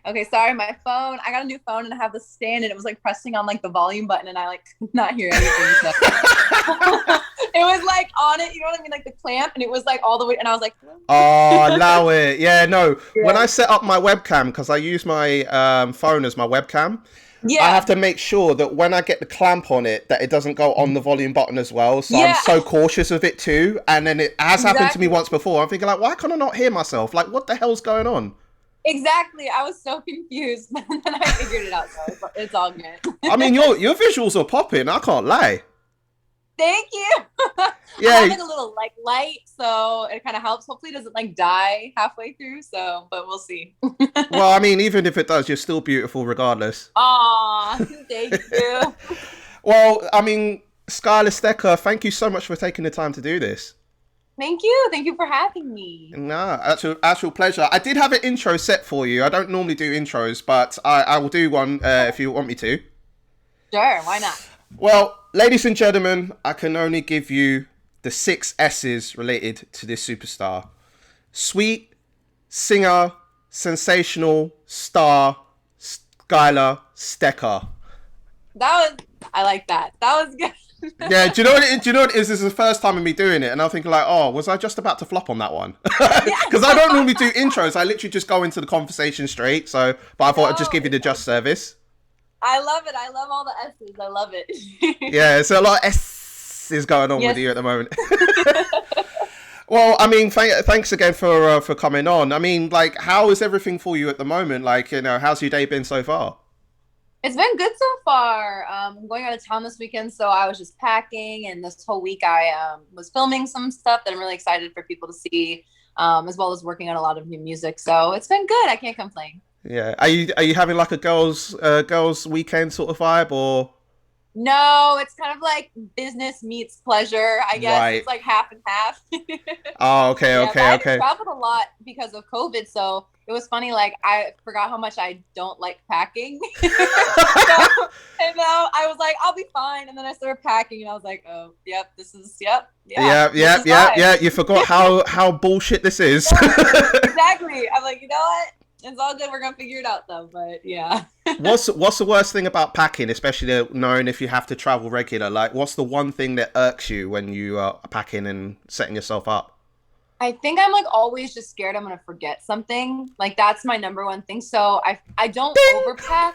Okay, sorry, my phone. I got a new phone and I have the stand and it was like pressing on like the volume button and I like could not hear anything. So it was like on it, you know what I mean? Like the clamp and it was like all the way and I was like, Oh, allow it. Yeah, no. When yeah. I set up my webcam, because I use my phone as my webcam, I have Yeah. to make sure that when I get the clamp on it, that it doesn't go on the volume button as well. So I'm Yeah, so cautious of it too. And then it has happened to me exactly. once before. I'm thinking like, why can I not hear myself? Like, what the hell's going on? Exactly. I was so confused, but then I figured it out. So it's all good. I mean, your visuals are popping. I can't lie. Thank you. I have Yeah. like a little like light, so it kind of helps. Hopefully, it doesn't like die halfway through. So, but we'll see. Well, I mean, even if it does, you're still beautiful regardless. Aw, thank you. Well, I mean, Skylar Stecker, thank you so much for taking the time to do this. Thank you. Thank you for having me. No, actual pleasure. I did have an intro set for you. I don't normally do intros, but I will do one if you want me to. Sure, why not? Well, ladies and gentlemen, I can only give you the 6 S's related to this superstar. Sweet, singer, sensational, star, Skylar Stecker. That was, I like that. That was good. Yeah, do you know what do you know what it is? This is the first time of me doing it, and I'm thinking like, oh, was I just about to flop on that one? Yeah. Because I don't normally do intros. I literally just go into the conversation straight. So, but I thought I'd just No, give you the it's all just good. service. I love it. I love all the S's. I love it. Yeah, so a lot of S is going on with Yes. you at the moment. Well, I mean, thanks again for coming on. I mean, like, how is everything for you at the moment? Like, how's your day been so far? It's been good so far. I'm going out of town this weekend, so I was just packing, and this whole week I was filming some stuff that I'm really excited for people to see, as well as working on a lot of new music. So it's been good. I can't complain. Yeah, are you having like a girls weekend sort of vibe or? No, it's kind of like business meets pleasure, I guess. Right. It's like half and half. Oh, okay, Yeah, but I okay, haven't okay. traveled a lot because of COVID, so it was funny. Like I forgot how much I don't like packing. So, and now I was like, I'll be fine. And then I started packing, and I was like, oh, yep, yeah, Yeah, this yeah, is yeah, life. yeah. You forgot how bullshit this is. Yeah, exactly. I'm like, you know what? It's all good. We're gonna figure it out though. But yeah. What's the worst thing about packing, especially knowing if you have to travel regular? Like, what's the one thing that irks you when you are packing and setting yourself up? I think I'm like always just scared I'm gonna forget something. Like that's my number one thing. So I don't Ding! overpack.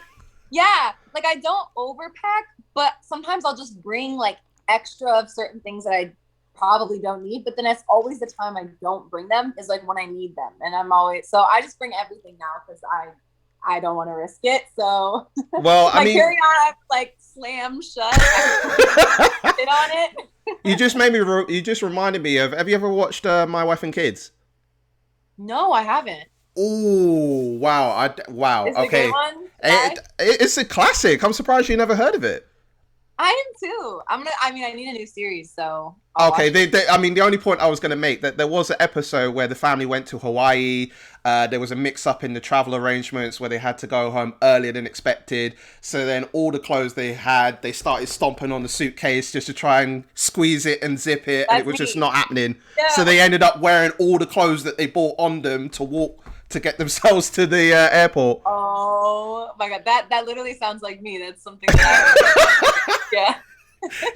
Yeah, like I don't overpack, but sometimes I'll just bring like extra of certain things that I probably don't need. But then it's always the time I don't bring them is like when I need them, and I'm always so I just bring everything now because I don't want to risk it. So Well, I my mean, carry on I like slam shut. I can like sit on it. you just made me. You just reminded me of. Have you ever watched My Wife and Kids? No, I haven't. Oh, wow! Wow. Is it a good Okay, one? Bye. it's a classic. I'm surprised you never heard of it. I am too. I mean, I need a new series, so I'll Okay, watch it. I mean, the only point I was going to make that there was an episode where the family went to Hawaii. There was a mix-up in the travel arrangements where they had to go home earlier than expected. So then all the clothes they had, they started stomping on the suitcase just to try and squeeze it and zip it, and it That's was just me. not happening. So Yeah. they ended up wearing all the clothes that they bought on them to walk to get themselves to the airport. Oh my god, that literally sounds like me. That's something that I would do. Yeah.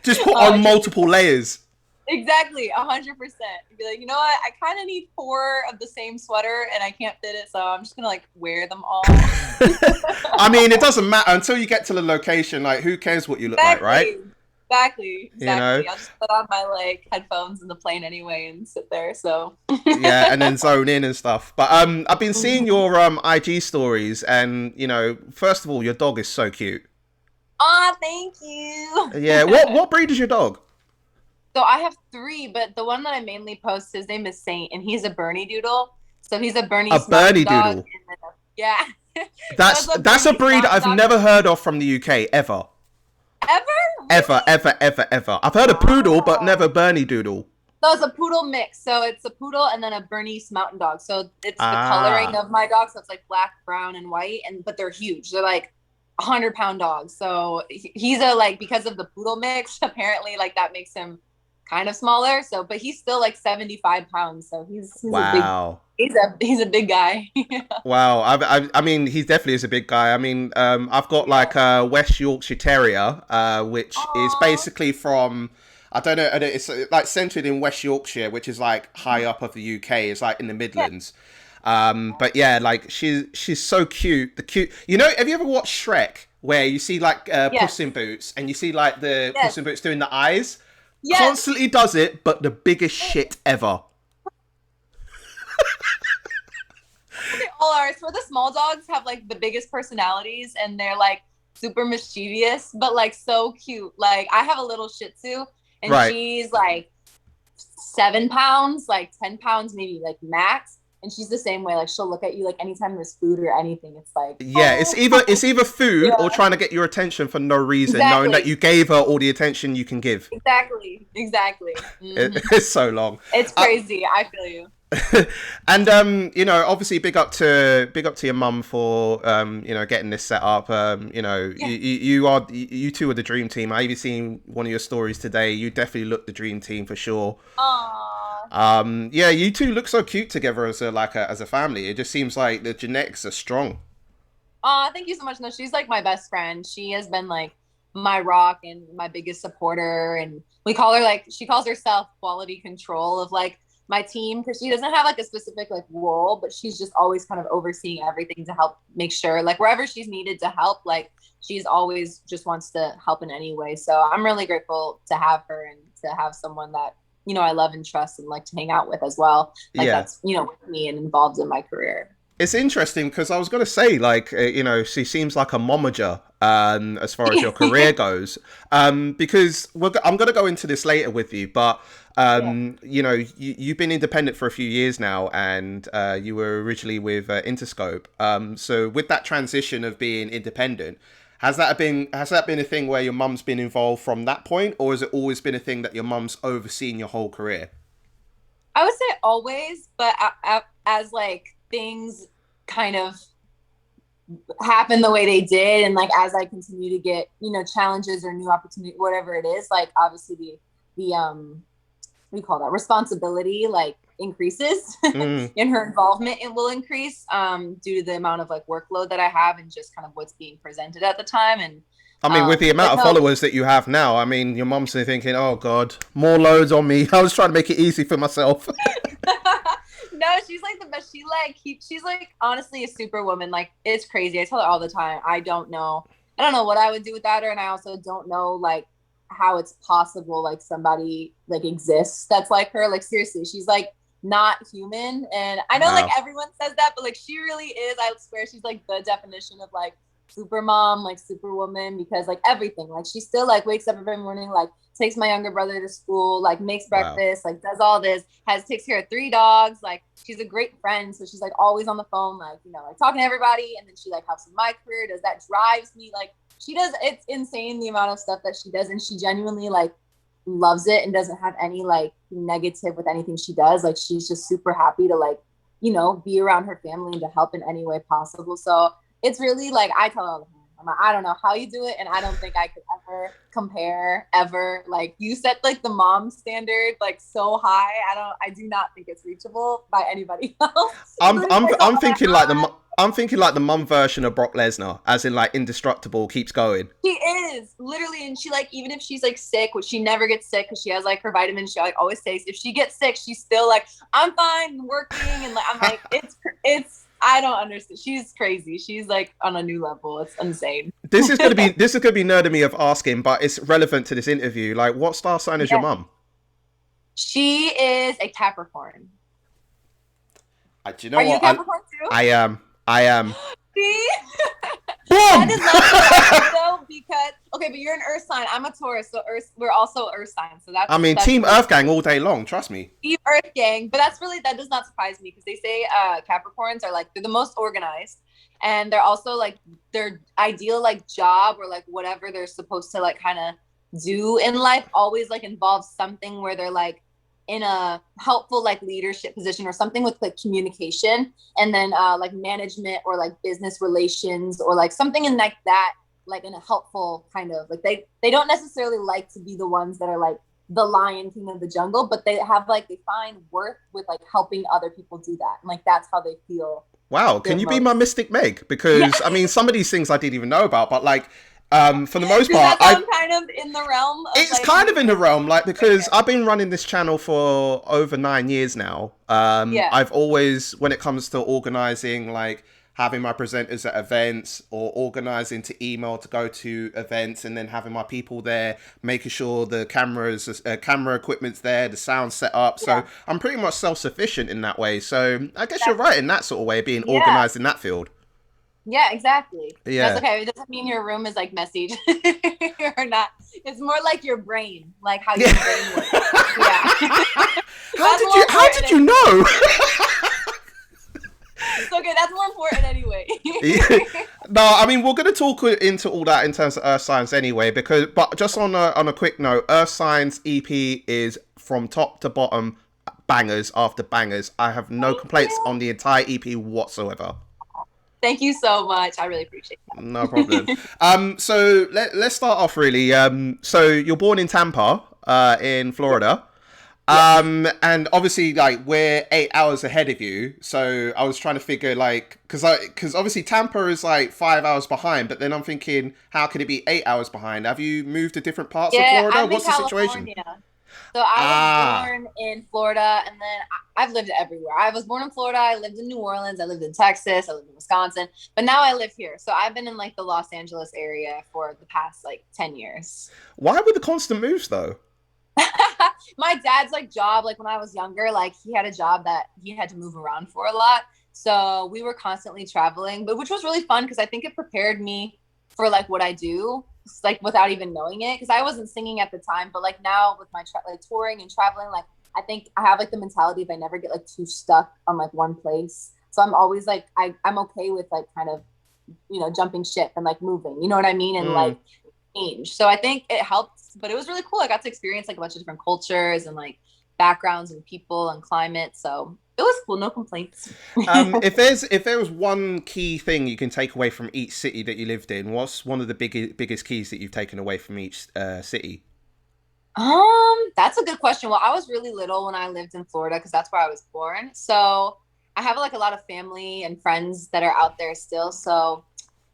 Just put Uh, on just multiple layers. exactly, 100%. Be like, you know what? I kind of need four of the same sweater, and I can't fit it, so I'm just gonna like wear them all. I mean, it doesn't matter until you get to the location. Like, who cares what you look like, right? Exactly. Exactly. You know? Exactly. I'll just put on my like headphones in the plane anyway and sit there. So. Yeah, and then zone in and stuff. But I've been seeing your IG stories, and first of all, your dog is so cute. Ah, thank you. Yeah, what breed is your dog? So I have three, but the one that I mainly post, his name is Saint, and he's a Bernie Doodle. So he's a A Bernese Mountain Bernie Dog. Doodle. Yeah. That's So it's a that's a Bernese breed Mountain I've Dog. never heard of from the UK ever, Ever? ever, Really? ever, ever, ever. I've heard of poodle, but Wow. never Bernie Doodle. So it's a poodle mix. So it's a poodle and then a Bernese Mountain Dog. So it's the coloring Ah, of my dog. So it's like black, brown, and white. But they're huge. They're like 100-pound dogs. So he's a like because of the poodle mix. Apparently, like that makes him kind of smaller. So, but he's still like 75 pounds. So he's a big, Wow. he's a big guy. Wow, I mean, he definitely is a big guy. I mean, I've got Yeah. like a West Yorkshire Terrier, which is Aw. basically from, I don't, it's like centered in West Yorkshire, which is like high up of the UK. It's like in the Yeah. Midlands. But yeah, like she's so cute. The cute, you know, have you ever watched Shrek, where you see like Puss in Yes. Boots, and you see like the Puss Yes. in Boots doing the eyes? Yes. Constantly does it, but the biggest shit ever. They all are. So the small dogs have like the biggest personalities and they're like super mischievous, but like so cute. Like I have a little Shih Tzu and Right. she's like 7 pounds, like 10 pounds, maybe like max. And she's the same way. Like she'll look at you like anytime there's food or anything. It's like, Yeah, oh, it's either food or yeah, trying to get your attention for no reason, knowing that exactly. you gave her all the attention you can give. Exactly. Exactly. It's so long. It's Uh, crazy. I feel you. and you know, obviously, big up to your mum for you know, getting this set up. You know, Yeah. you two are the dream team. I even seen one of your stories today. You definitely look the dream team for sure. Aw. Yeah, you two look so cute together as a family. It just seems like the genetics are strong. Aw, thank you so much. No, she's like my best friend. She has been like my rock and my biggest supporter. And we call her like, she calls herself quality control of like my team because she doesn't have like a specific like role, but she's just always kind of overseeing everything to help make sure like wherever she's needed to help, like she's always just wants to help in any way. So I'm really grateful to have her and to have someone that, you know, I love and trust and like to hang out with as well. Like Yeah. that's, you know, with me and involved in my career. It's interesting because I was going to say, like, you know, she seems like a momager as far as your career goes. Because I'm going to go into this later with you, but, Yeah. you know, you've been independent for a few years now and you were originally with Interscope. So with that transition of being independent, has that been a thing where your mum's been involved from that point, or has it always been a thing that your mum's overseen your whole career? I would say always, but as like things kind of happen the way they did, and like as I continue to get, you know, challenges or new opportunity, whatever it is, like obviously the what do you call that, responsibility like increases Mm. in her involvement, it will increase due to the amount of like workload that I have and just kind of what's being presented at the time. And I mean, with the amount but of no. followers that you have now, I mean, your mom's thinking, "Oh God, more loads on me." I was trying to make it easy for myself. No, she's like the best. She like she's like honestly a superwoman. Like it's crazy. I tell her all the time. I don't know what I would do without her, and I also don't know like how it's possible like somebody like exists that's like her. Like seriously, she's like not human. And I know like Wow. everyone says that, but like she really is. I swear she's like the definition of like super mom, like superwoman, because like everything. Like she still like wakes up every morning, like takes my younger brother to school, like makes Wow. breakfast, like does all this, takes care of 3 dogs, like she's a great friend. So she's like always on the phone, like, you know, like talking to everybody. And then she like helps with my career, does that drives me. Like she does, it's insane the amount of stuff that she does. And she genuinely like loves it and doesn't have any like negative with anything she does. Like she's just super happy to like, you know, be around her family and to help in any way possible. So it's really like I tell her all the time, I'm like, I don't know how you do it, and I don't think I could ever compare ever. Like you set like the mom standard like so high. I do not think it's reachable by anybody else. I'm thinking like I'm thinking like the mum version of Brock Lesnar, as in like indestructible, keeps going. She is literally, and she like even if she's like sick, which she never gets sick because she has like her vitamins, she like always takes. If she gets sick, she's still like, I'm fine, working, and like I'm like, it's. I don't understand. She's crazy. She's like on a new level. It's insane. This is gonna be nerd of me of asking, but it's relevant to this interview. Like, what star sign is your Yeah. mum? She is a Capricorn. Do you know Are you a what? Capricorn too? I am. I am. See? That Boom. is not surprising though, because okay, but you're an Earth sign. I'm a Taurus, so Earth. We're also Earth signs. So I mean, that's Team Earth Gang all day long. Trust me. Eve Earth gang. But that's really that does not surprise me because they say Capricorns are like they're the most organized, and they're also like their ideal like job or like whatever they're supposed to like kind of do in life always like involves something where they're like in a helpful like leadership position or something with like communication and then like management or like business relations or like something in like that, like in a helpful kind of like they don't necessarily like to be the ones that are like the Lion King of the jungle, but they have like they find worth with like helping other people do that, and like that's how they feel Wow, their can you be most. my Mystic Meg? Yeah, Because I mean, some of these things I didn't even know about, but like, for the most does part, that sound kind of in the realm of it's like kind of in the movement? realm, like because Okay. I've been running this channel for over 9 years now. Yeah, I've always, when it comes to organizing, like having my presenters at events or organizing to email to go to events and then having my people there, making sure the camera equipment's there, the sound set up. So yeah, I'm pretty much self-sufficient in that way. So I guess you're that's right in that sort of way, being yeah, organized in that field. yeah, exactly. That's Yeah. okay. It doesn't mean your room is like messy or not. It's more like your brain, like how Yeah. your brain works. Yeah, How that's did more you how important did you anyway. know? It's okay. That's more important anyway. Yeah. No, I mean we're going to talk into all that in terms of Earth Science anyway, because but just on a quick note, Earth Science EP is from top to bottom bangers after bangers. I have no Thank complaints you. on the entire EP whatsoever. Thank you so much. I really appreciate No problem. that. So let's start off really. So you're born in Tampa, in Florida. Yes. And obviously, like we're 8 hours ahead of you, so I was trying to figure like, because obviously Tampa is like 5 hours behind, but then I'm thinking, how could it be 8 hours behind? Have you moved to different parts of Yeah, Florida? I'm in What's the situation? California. So I was Ah, born in Florida and then I've lived everywhere. I was born in Florida, I lived in New Orleans, I lived in Texas, I lived in Wisconsin, but now I live here. So I've been in like the Los Angeles area for the past like 10 years. why were the constant moves though? My dad's like job, like when I was younger, like he had a job that he had to move around for a lot. So we were constantly traveling, but which was really fun because I think it prepared me for like what I do, like without even knowing it. Because I wasn't singing at the time, but like now with my like touring and traveling, like I think I have like the mentality if I never get like too stuck on like one place. So I'm always like I'm okay with like kind of jumping ship and like moving. You know what I mean? And Mm. like change. So I think it helped, but it was really cool. I got to experience like a bunch of different cultures and like backgrounds and people and climate. So it was cool. No complaints. If there was one key thing you can take away from each city that you lived in, what's one of the biggest keys that you've taken away from each city? That's a good question. Well, I was really little when I lived in Florida because that's where I was born. So I have like a lot of family and friends that are out there still. So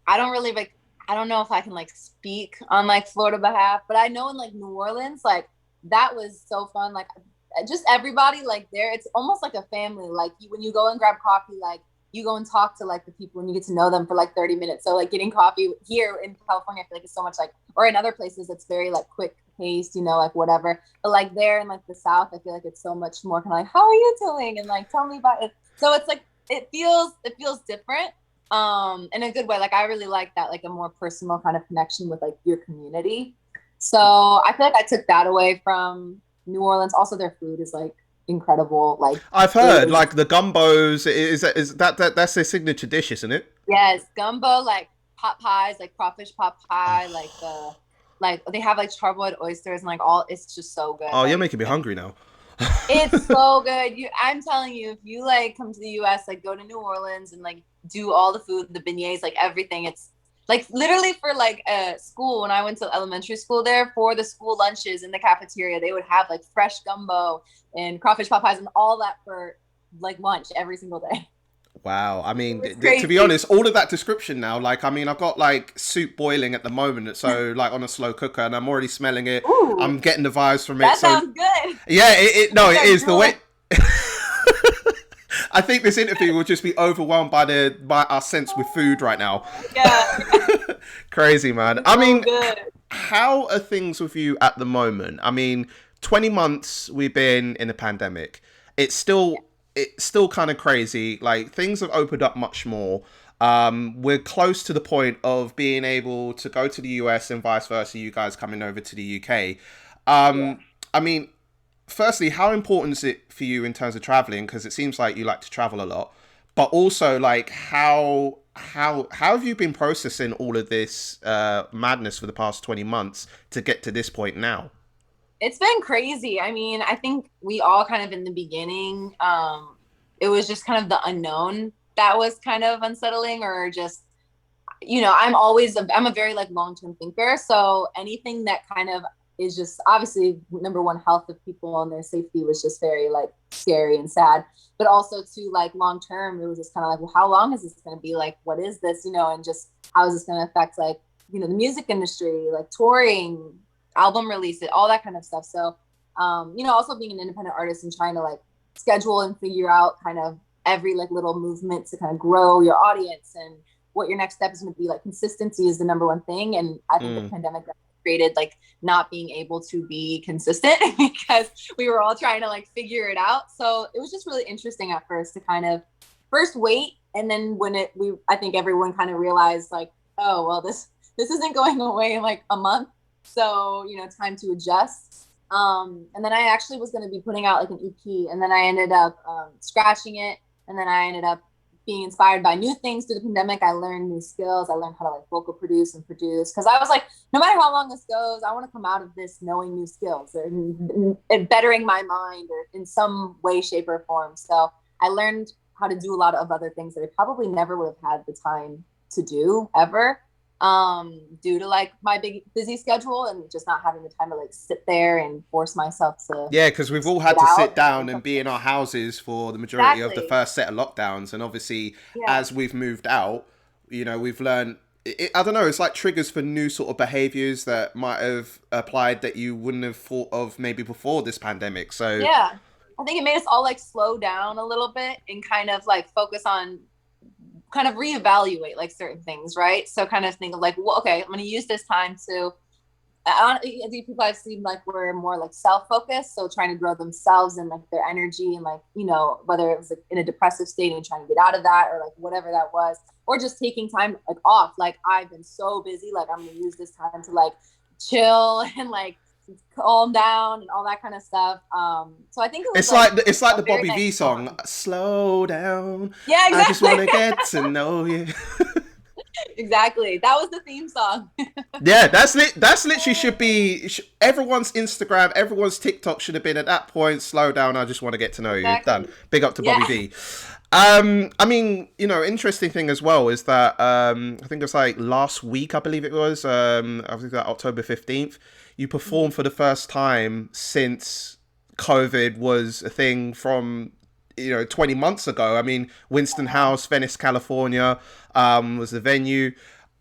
I don't really like I don't know if I can like speak on like Florida behalf, but I know in like New Orleans, like that was so fun. Like just everybody like there, it's almost like a family. Like when you go and grab coffee, like you go and talk to like the people and you get to know them for like 30 minutes. So like getting coffee here in California, I feel like it's so much like or in other places it's very like quick paced, like whatever. But like there in like the South, I feel like it's so much more kind of like, how are you doing? And like tell me about it. So it's like it feels different in a good way. Like I really like that, like a more personal kind of connection with like your community. So I feel like I took that away from New Orleans. Also their food is like incredible. Like I've it heard is, like the gumbos is that's their signature dish, isn't it? yes, gumbo, like pot pies, like crawfish pot pie, like they have like charbroiled oysters and like all it's just so good. Oh, you're Like making me hungry now. it's so good. I'm telling you, if you like come to the US, like go to New Orleans and like do all the food, the beignets, like everything. It's like literally for like school when I went to elementary school there for the school lunches in the cafeteria, they would have like fresh gumbo and crawfish pot pies and all that for like lunch every single day. Wow, I It mean, was to be crazy. honest, all of that description now, like, I mean, I've got like soup boiling at the moment, so like on a slow cooker, and I'm already smelling it. Ooh, I'm getting the vibes from it. that So sounds good. yeah, no, it Start is the way. drooling. I think this interview will just be overwhelmed by our sense with food right now. Yeah, Crazy, man. it's I so mean, good. how are things with you at the moment? I mean, 20 months we've been in a pandemic. It's still kind of crazy. Like things have opened up much more. We're close to the point of being able to go to the US and vice versa. You guys coming over to the UK. Yeah. I mean, firstly, how important is it for you in terms of traveling? Because it seems like you like to travel a lot. But also, like, how have you been processing all of this madness for the past 20 months to get to this point now? It's been crazy. I mean, I think we all kind of in the beginning, it was just kind of the unknown that was kind of unsettling or just, I'm a very like long-term thinker. So anything that kind of is just obviously number one, health of people and their safety was just very like scary and sad. But also to like long term, it was just kind of like, well, how long is this going to be? Like, what is this? You know, and just how is this going to affect like, you know, the music industry, like touring, album releases, all that kind of stuff. So, you know, also being an independent artist and trying to like schedule and figure out kind of every like little movement to kind of grow your audience and what your next step is going to be. Like consistency is the number one thing. And I think the pandemic created like not being able to be consistent because we were all trying to like figure it out. So it was just really interesting at first to kind of first wait. And then when I think everyone kind of realized like, oh, well, this isn't going away in like a month. So, you know, time to adjust. And then I actually was going to be putting out like an EP, and then I ended up scratching it. And then I ended up being inspired by new things through the pandemic. I learned new skills. I learned how to like vocal produce and produce, because I was like, no matter how long this goes, I want to come out of this knowing new skills and bettering my mind or in some way, shape, or form. So I learned how to do a lot of other things that I probably never would have had the time to do ever, due to like my big busy schedule and just not having the time to like sit there and force myself to. Yeah, because we've all had to sit down and be in our houses for the majority of the first set of lockdowns, and obviously as we've moved out, you know, we've learned. I don't know. It's like triggers for new sort of behaviors that might have applied that you wouldn't have thought of maybe before this pandemic. So yeah, I think it made us all like slow down a little bit and kind of like focus on kind of reevaluate like certain things, right? So kind of think of like, well, okay, I'm going to use this time to. I think people I've seen like were more like self-focused, so trying to grow themselves and like their energy and like, you know, whether it was like in a depressive state and trying to get out of that or like whatever that was, or just taking time like off. Like I've been so busy, like I'm gonna use this time to like chill and like calm down and all that kind of stuff. So I think it was it's like the Bobby V song, fun. Slow down. Yeah, exactly. I just want to get to know you. Exactly. That was the theme song. Yeah, that's literally should be everyone's Instagram, everyone's TikTok should have been at that point. Slow down. I just want to get to know you. Done. Big up to Bobby V. I mean, you know, interesting thing as well is that I think it's like last week, I believe it was. I think that October 15th, you performed for the first time since COVID was a thing from, you know, 20 months ago. I mean, Winston House, Venice, California, was the venue.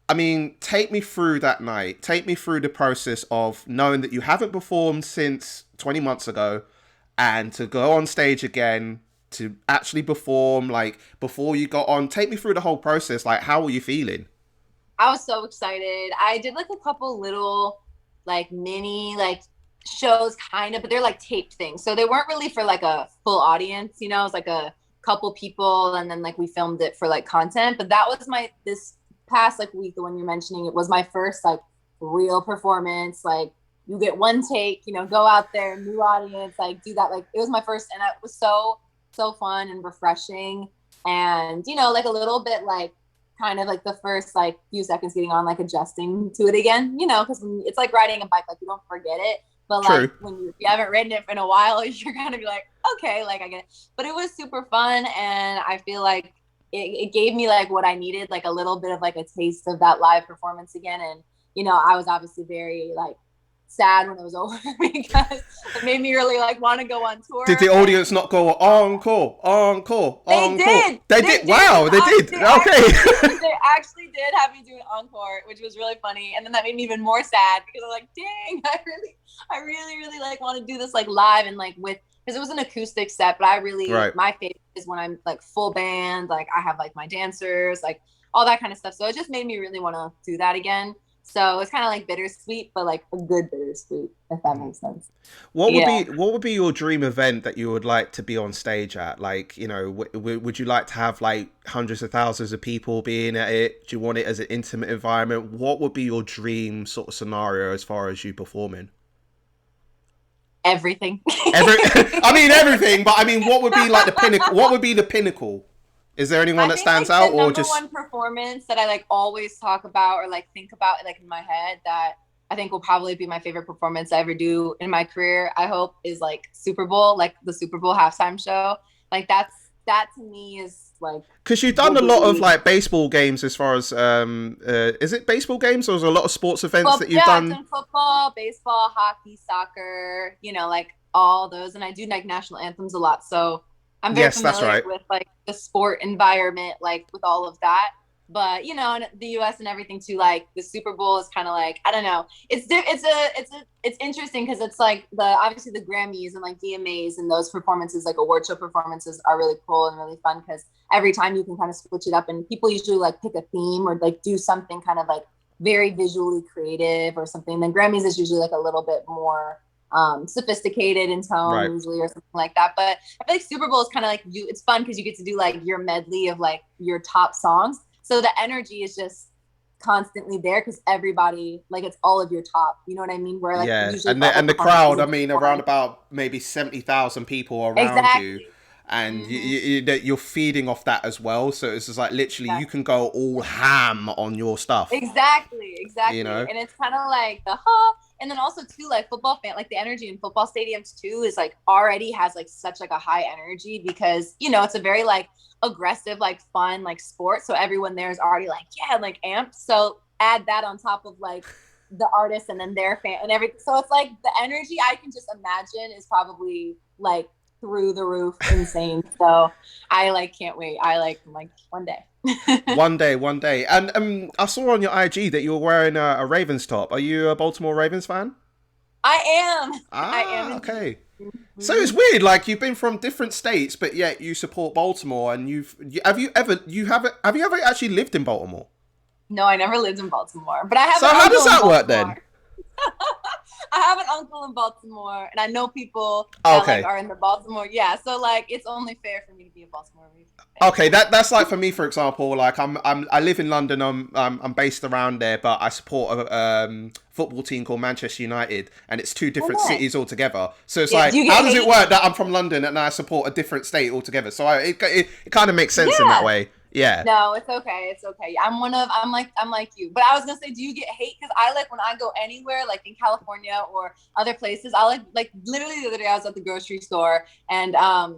I mean, take me through that night. Take me through the process of knowing that you haven't performed since 20 months ago and to go on stage again, to actually perform, like, before you got on. Take me through the whole process. Like, how were you feeling? I was so excited. I did, like, a couple little, like, mini, like, shows, kind of, but they're, like, taped things. So they weren't really for, like, a full audience, you know? It was, like, a couple people, and then, like, we filmed it for, like, content. But that was this past, like, week, the one you're mentioning, it was my first, like, real performance. Like, you get one take, you know, go out there, new audience, like, do that. Like, it was my first, and it was so fun and refreshing, and, you know, like a little bit like kind of like the first like few seconds getting on, like adjusting to it again, you know, because it's like riding a bike, like you don't forget it, but like when you haven't ridden it in a while, you're gonna be like, okay, like I get it. But it was super fun, and I feel like it gave me like what I needed, like a little bit of like a taste of that live performance again. And, you know, I was obviously very like sad when it was over because it made me really like want to go on tour. Did the audience not go encore, encore, encore? They did. Wow, they did. Okay. They actually did have me do an encore, which was really funny, and then that made me even more sad because I was like, dang, I really like want to do this like live and like with, because it was an acoustic set, but I really my favorite is when I'm like full band, like I have like my dancers, like all that kind of stuff. So it just made me really want to do that again. So it's kind of like bittersweet, but like a good bittersweet, if that makes sense. What would be your dream event that you would like to be on stage at? Like, you know, would you like to have like hundreds of thousands of people being at it? Do you want it as an intimate environment? What would be your dream sort of scenario as far as you performing? Everything. I mean everything, but I mean, what would be like the pinnacle? What would be the pinnacle? Is there anyone that stands out, or just one performance that I like always talk about or like think about like in my head that I think will probably be my favorite performance I ever do in my career, I hope, is like Super Bowl, like the Super Bowl halftime show. Like that to me is like. Because you've done a lot of like baseball games as far as is it baseball games or is there a lot of sports events that you've done? I've done football, baseball, hockey, soccer, like all those, and I do like national anthems a lot, so I'm very familiar with like the sport environment, like with all of that. But in the U.S. and everything too, like the Super Bowl is kind of like, I don't know. It's interesting because it's like obviously the Grammys and like DMAs and those performances, like award show performances, are really cool and really fun because every time you can kind of switch it up, and people usually like pick a theme or like do something kind of like very visually creative or something. Then Grammys is usually like a little bit more sophisticated in tone usually or something like that. But I feel like Super Bowl is kind of like it's fun because you get to do like your medley of like your top songs. So the energy is just constantly there because everybody, like, it's all of your top. You know what I mean? Where like and the crowd, I mean, around about maybe 70,000 people around you, and you're feeding off that as well. So it's just like literally you can go all ham on your stuff. Exactly. And it's kind of like and then also too, like football like the energy in football stadiums too is like already has like such like a high energy because it's a very like aggressive, like fun, like sport. So everyone there is already like, like amped. So add that on top of like the artists and then their fan and everything. So it's like the energy I can just imagine is probably like through the roof insane. So I like can't wait. I like one day. one day. And I saw on your IG that you were wearing a Ravens top. Are you a Baltimore Ravens fan? I am. I am. Okay. So it's weird, like you've been from different states, but yet you support Baltimore. And have you ever actually lived in Baltimore? No, I never lived in Baltimore, but I have. So how does that work then? I have an uncle in Baltimore, and I know people that like, are in the Baltimore. Yeah, so like it's only fair for me to be a Baltimore fan. Okay, that's like for me, for example, like I live in London. I'm based around there, but I support a football team called Manchester United, and it's two different cities altogether. So it's like, how does it work that I'm from London and I support a different state altogether? So it kind of makes sense in that way. Yeah. No, it's okay. It's okay. I'm like you. But I was gonna say, do you get hate? Because I like when I go anywhere, like in California or other places, I like literally the other day I was at the grocery store and I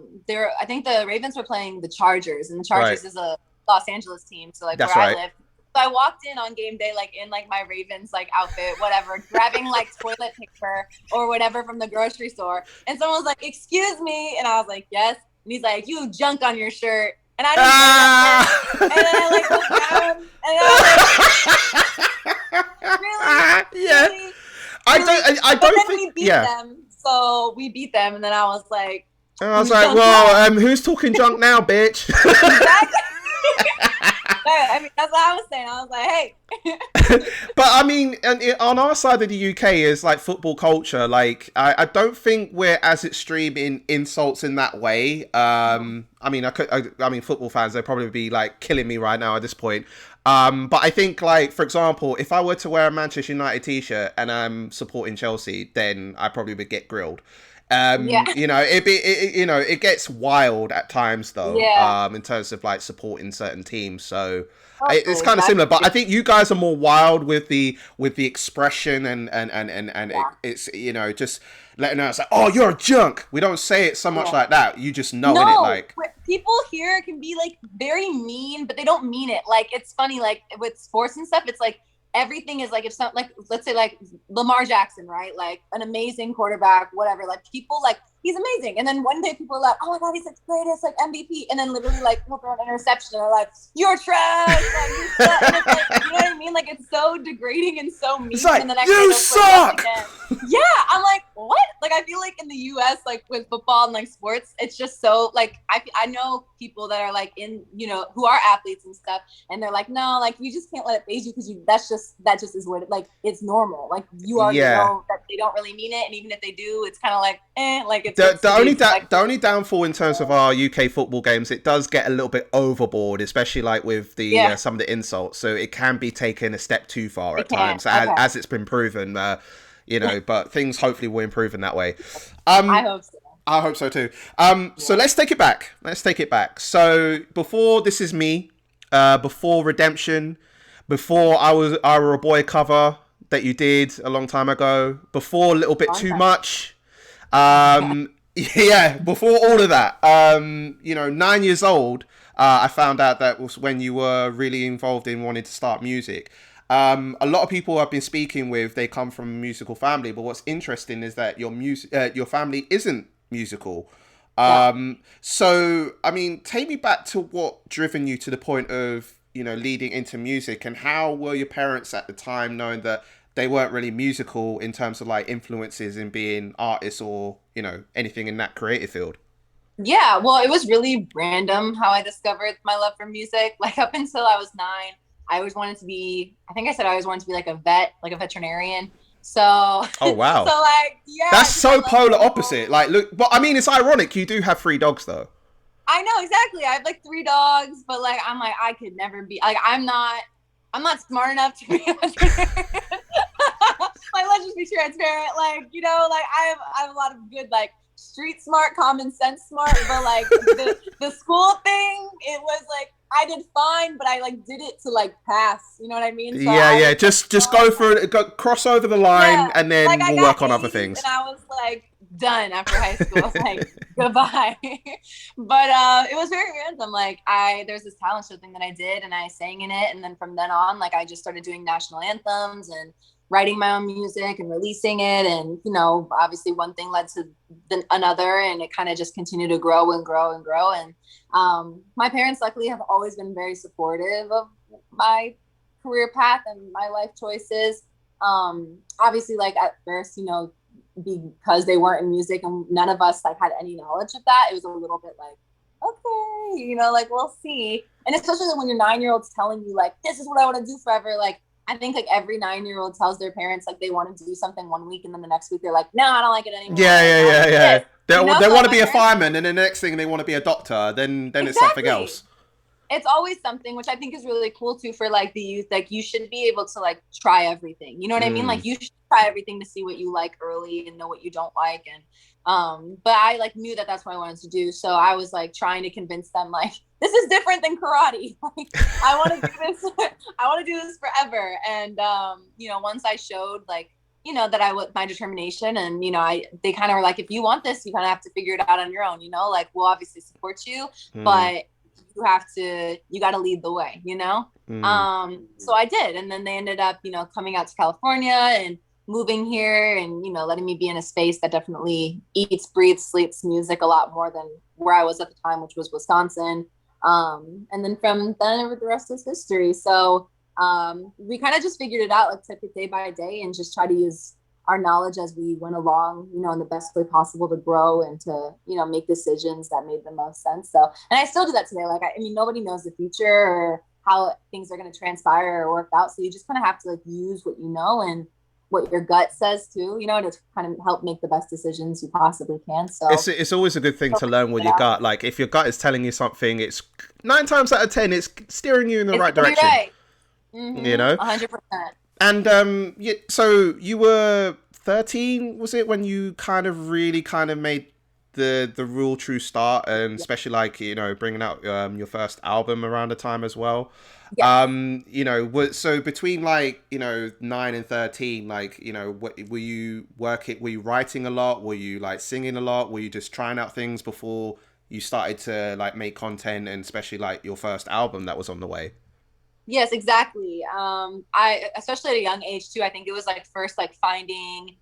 think the Ravens were playing the Chargers, and the Chargers is a Los Angeles team. So like I live. So I walked in on game day, like in like my Ravens like outfit, whatever, grabbing like toilet paper or whatever from the grocery store. And someone was like, "Excuse me," and I was like, "Yes." And he's like, "You have junk on your shirt." And I didn't and then I like looked down and I was like, really? Yeah. Really? I don't think we beat them. So we beat them, and then I was like, well, who's talking junk now, bitch? Exactly. I mean, that's what I was saying. I was like, hey. But I mean, on our side of the UK is like football culture. Like, I don't think we're as extreme in insults in that way. I mean, football fans, they'd probably be like killing me right now at this point. But I think, like, for example, if I were to wear a Manchester United t-shirt and I'm supporting Chelsea, then I probably would get grilled. It gets wild at times though, in terms of like supporting certain teams. So it's kind of similar, but I think you guys are more wild with the expression and it's just letting us like, oh, you're a junk. We don't say it so much like that. You just know it. Like people here can be like very mean, but they don't mean it. Like it's funny, like with sports and stuff, it's like everything is like, if some, like, let's say like Lamar Jackson, right? Like an amazing quarterback, whatever, like people like, he's amazing. And then one day people are like, oh my God, he's like the greatest, like MVP. And then literally like we'll throw an interception and they're like, you're trash. Like, you're and it's like, you know what I mean? Like it's so degrading and so mean. It's like, and the next you suck. Yeah. I'm like, what? Like, I feel like in the US, like with football and like sports, it's just so like, I know people that are like in, who are athletes and stuff. And they're like, no, like you just can't let it phase you because that just is what like, it's normal. Like you already know that they don't really mean it. And even if they do, it's kind of like, like it's the only downfall in terms of our UK football games, it does get a little bit overboard, especially like with the some of the insults. So it can be taken a step too far at times, as it's been proven. But things hopefully will improve in that way. I hope so. I hope so too. So let's take it back. So before This Is Me, before Redemption, before I Were a Boy cover that you did a long time ago, before A Little Bit Too Much. Before all of that, 9 years old, I found out that was when you were really involved in wanting to start music. A lot of people I've been speaking with, they come from a musical family, but what's interesting is that your family isn't musical. Yeah. So I mean, take me back to what driven you to the point of, leading into music, and how were your parents at the time, knowing that they weren't really musical in terms of like influences in being artists or, anything in that creative field? Yeah, well, it was really random how I discovered my love for music. Like up until I was 9, I always wanted to be, I think I said I always wanted to be like a vet, like a veterinarian. So, Oh wow. so like, yeah, That's because I so love polar opposite. animals. Like, look, but I mean, it's ironic. You do have 3 dogs, though. I know exactly. I have like 3 dogs, but like, I'm like, I could never be like, I'm not smart enough to be a veterinarian. Like, let's just be transparent. Like, like I have a lot of good like street smart, common sense smart, but like the school thing, it was like I did fine, but I like did it to like pass. You know what I mean? So Yeah, I yeah. was like, Just oh, go through it, go cross over the yeah, line, and like then I we'll got work on other A's, and things. I was like done after high school. I was like goodbye. But it was very random. Like there's this talent show thing that I did, and I sang in it, and then from then on, like I just started doing national anthems and writing my own music and releasing it, and obviously one thing led to another, and it kind of just continued to grow and grow and grow. And my parents luckily have always been very supportive of my career path and my life choices. Obviously, like at first, because they weren't in music and none of us like had any knowledge of that, it was a little bit like, okay, like we'll see. And especially when your 9-year-old's telling you like, this is what I want to do forever. Like I think like every 9-year-old tells their parents like they want to do something one week, and then the next week they're like, no, I don't like it Yeah, anymore. yeah, I want yeah, to do yeah. this. They So like want to my be a parents, fireman, and then the next thing they want to be a doctor. Then it's something exactly. else. It's always something, which I think is really cool too for like the youth. Like you should be able to like try everything. You know what I mean? Mm. Like you should try everything to see what you like early and know what you don't like. And but I like knew that that's what I wanted to do. So I was like trying to convince them like this is different than karate. Like I want to do this. I want to do this forever. And once I showed like that I would my determination, and they kind of were like, if you want this, you kind of have to figure it out on your own. Like we'll obviously support you, Mm. but you got to lead the way. Mm. So I did, and then they ended up coming out to California and moving here, and letting me be in a space that definitely eats, breathes, sleeps music a lot more than where I was at the time, which was Wisconsin. And then from then the rest is history. So we kind of just figured it out, like took it day by day and just try to use our knowledge as we went along, in the best way possible to grow and to, make decisions that made the most sense. So, and I still do that today. Like, I mean, nobody knows the future or how things are going to transpire or work out. So you just kind of have to like use what you know and what your gut says too, to kind of help make the best decisions you possibly can. So It's always a good thing so to learn with it your out. gut. Like if your gut is telling you something, it's 9 times out of 10, it's steering you in the It's right gonna be direction. right. You know. 100%. And so you were 13, was it, when you kind of really kind of made the real true start, and especially like bringing out your first album around the time as well. Yes. So between like 9 and 13, like what were you working? Were you writing a lot? Were you like singing a lot? Were you just trying out things before you started to like make content, and especially like your first album that was on the way? Yes, exactly. I especially at a young age too, I think it was like first like finding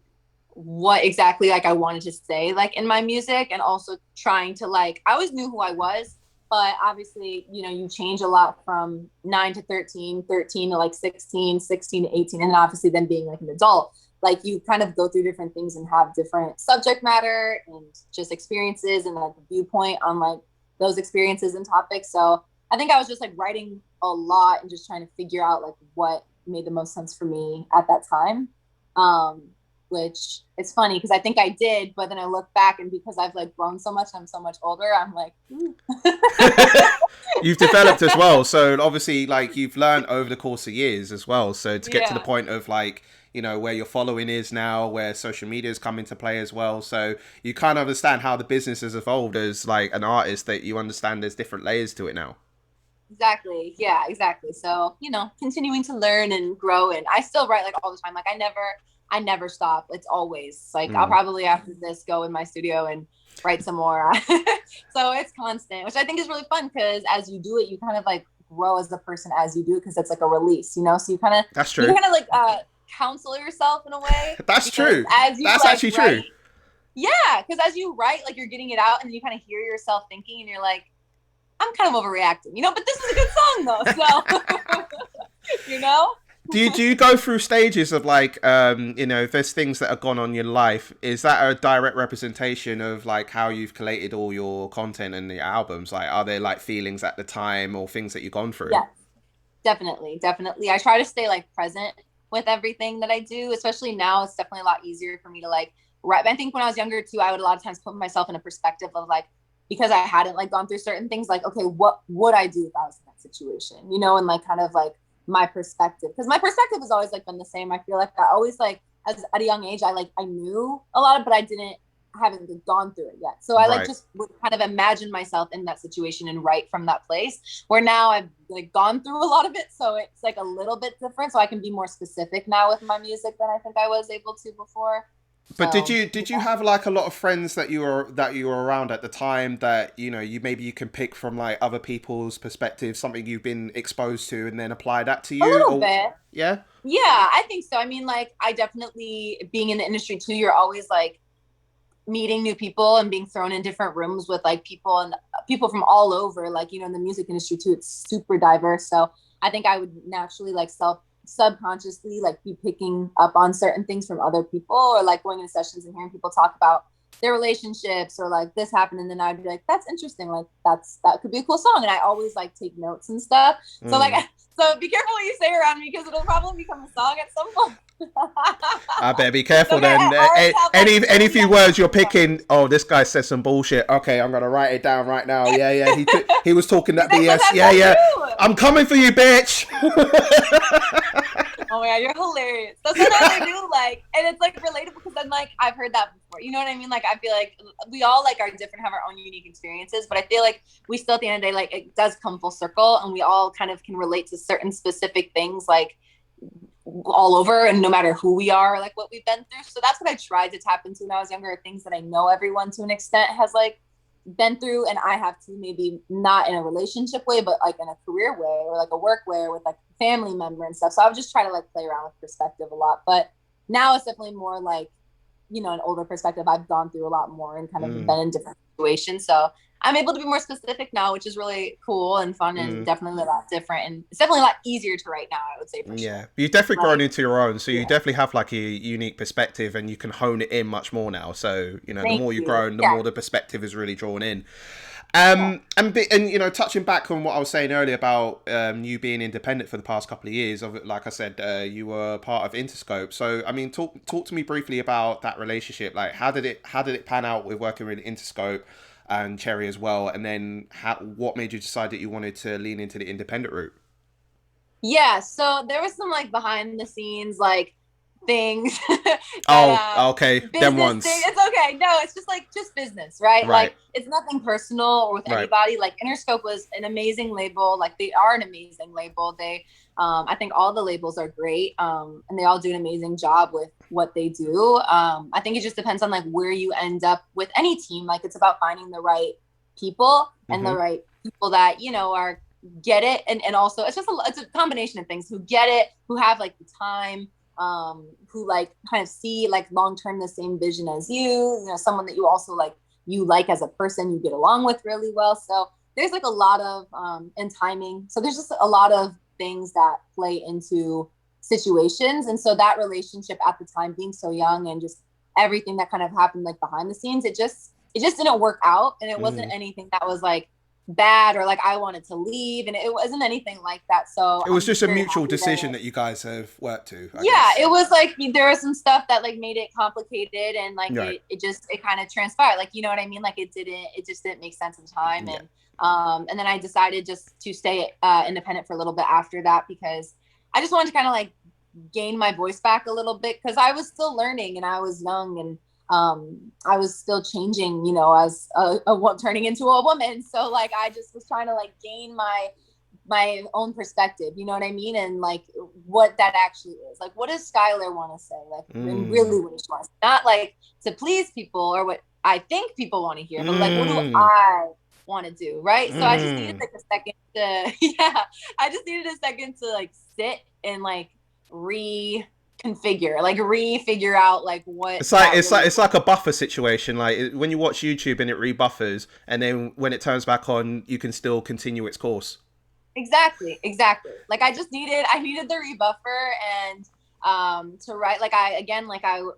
what exactly like I wanted to say like in my music, and also trying to like I always knew who I was, but obviously, you change a lot from 9 to 13, 13 to like 16, 16 to 18, and obviously then being like an adult. Like you kind of go through different things and have different subject matter and just experiences and like viewpoint on like those experiences and topics. So I think I was just like writing a lot and just trying to figure out like what made the most sense for me at that time. Um, which it's funny because I think I did, but then I look back and because I've like grown so much, I'm so much older. I'm like, You've developed as well, so obviously like you've learned over the course of years as well, so to get to the yeah, point of like where your following is now, where social media has come into play as well, so you kind of understand how the business has evolved as like an artist, that you understand there's different layers to it now. exactly. Yeah, exactly. So, continuing to learn and grow. And I still write like all the time. Like I never stop. It's always like, I'll Mm. probably after this go in my studio and write some more. So it's constant, which I think is really fun because as you do it, you kind of like grow as a person as you do it because it's like a release, you know? So That's you true. kind of like counsel yourself in a way That's because true. as you That's like actually true. write, yeah, because as you write, like you're getting it out and you kind of hear yourself thinking and you're like, I'm kind of overreacting, you know, but this is a good song though. So, you know? Do you go through stages of like if there's things that have gone on in your life, is that a direct representation of like how you've collated all your content and the albums? Like, are there like feelings at the time or things that you've gone through? Yes, definitely, definitely. I try to stay like present with everything that I do, especially now. It's definitely a lot easier for me to like write. I think when I was younger too, I would a lot of times put myself in a perspective of like, because I hadn't like gone through certain things, like, okay, what would I do if I was in that situation, you know, and like kind of like my perspective, because my perspective has always like been the same. I feel like I always like as at a young age, I knew a lot of, but I haven't gone through it yet. So I like Right. just would kind of imagine myself in that situation and write from that place. Where now I've like gone through a lot of it, so it's like a little bit different. So I can be more specific now with my music than I think I was able to before. But did So you yeah. did you have like a lot of friends that you were around at the time that you maybe you can pick from like other people's perspectives, something you've been exposed to, and then apply that to A you? little Or bit. yeah, Yeah, I think so. I mean, like, I definitely, being in the industry too, you're always like meeting new people and being thrown in different rooms with like people and people from all over. Like, you know, in the music industry too, it's super diverse. So I think I would naturally like subconsciously like be picking up on certain things from other people, or like going into sessions and hearing people talk about their relationships or like this happened, and then I'd be like, that's interesting, like that could be a cool song, and I always like take notes and stuff. So like, mm. so be careful what you say around me because it'll probably become a song at some point. I better be So careful okay, then. I already have like Any really few words you're unfinished picking. Oh, this guy said some bullshit. Okay, I'm gonna write it down right now. Yeah, yeah. He was talking that because BS. sometimes Yeah, I yeah. do. I'm coming for you, bitch. Oh my god, you're hilarious. So sometimes I do like, and it's like relatable because I'm like, I've heard that before. You know what I mean? Like I feel like we all like are different, have our own unique experiences, but I feel like we still at the end of the day, like it does come full circle, and we all kind of can relate to certain specific things, like all over, and no matter who we are, like what we've been through. So that's what I tried to tap into when I was younger, things that I know everyone to an extent has like been through, and I have to, maybe not in a relationship way, but like in a career way or like a work way or with like a family member and stuff. So I would just try to like play around with perspective a lot. But now it's definitely more like, you know, an older perspective. I've gone through a lot more and kind of Mm, been in different situations. So I'm able to be more specific now, which is really cool and fun and mm. definitely a lot different. And it's definitely a lot easier to write now, I would say for Yeah, sure. you've definitely grown Like, into your own, so you yeah. definitely have like a unique perspective, and you can hone it in much more now. So the Thank more you've you. grown, the Yeah. more the perspective is really drawn in. Yeah. And touching back on what I was saying earlier about you being independent for the past couple of years, of like I said, you were part of Interscope. So I mean, talk to me briefly about that relationship. Like, how did it pan out with working with Interscope and Cherry as well, and then what made you decide that you wanted to lean into the independent route? Yeah, so there was some like behind the scenes like things that Oh, okay, them business thing. ones. It's okay. No, it's just like just business, right? Right, Like it's nothing personal or with right. anybody. Like Interscope was an amazing label. Like they are an amazing label. They I think all the labels are great. And they all do an amazing job with what they do. I think it just depends on like where you end up with any team. Like it's about finding the right people and the Mm-hmm. right people that, you know, are get it, and also it's just it's a combination of things, who get it, who have like the time, who like kind of see like long term the same vision as you know, someone that you also like, you like as a person, you get along with really well. So there's like a lot of and timing, so there's just a lot of things that play into situations. And so that relationship at the time, being so young and just everything that kind of happened like behind the scenes, it just didn't work out, and it wasn't Mm. anything that was like bad or like I wanted to leave, and it wasn't anything like that. So It was I'm just just a very mutual happy decision that, that you guys have worked to, I yeah, guess. it was like there was some stuff that like made it complicated, and like Right. it kind of transpired, like, you know what I mean, like it just didn't make sense in time. Yeah. And then I decided just to stay independent for a little bit after that, because I just wanted to kind of like gain my voice back a little bit, because I was still learning and I was young, and I was still changing, you know, as turning into a woman. So like I just was trying to like gain my my own perspective, you know what I mean? And like what that actually is. Like, what does Skylar want to say? Like, and really what she wants. Not like to please people or what I think people want to hear, but like, what do I want to do? Right. So I just needed like a second to, yeah, I just needed a second to like sit and like refigure out like what it's like a buffer situation. Like when you watch YouTube and it rebuffers, and then when it turns back on, you can still continue its course. Exactly. Like I needed the rebuffer and to write like I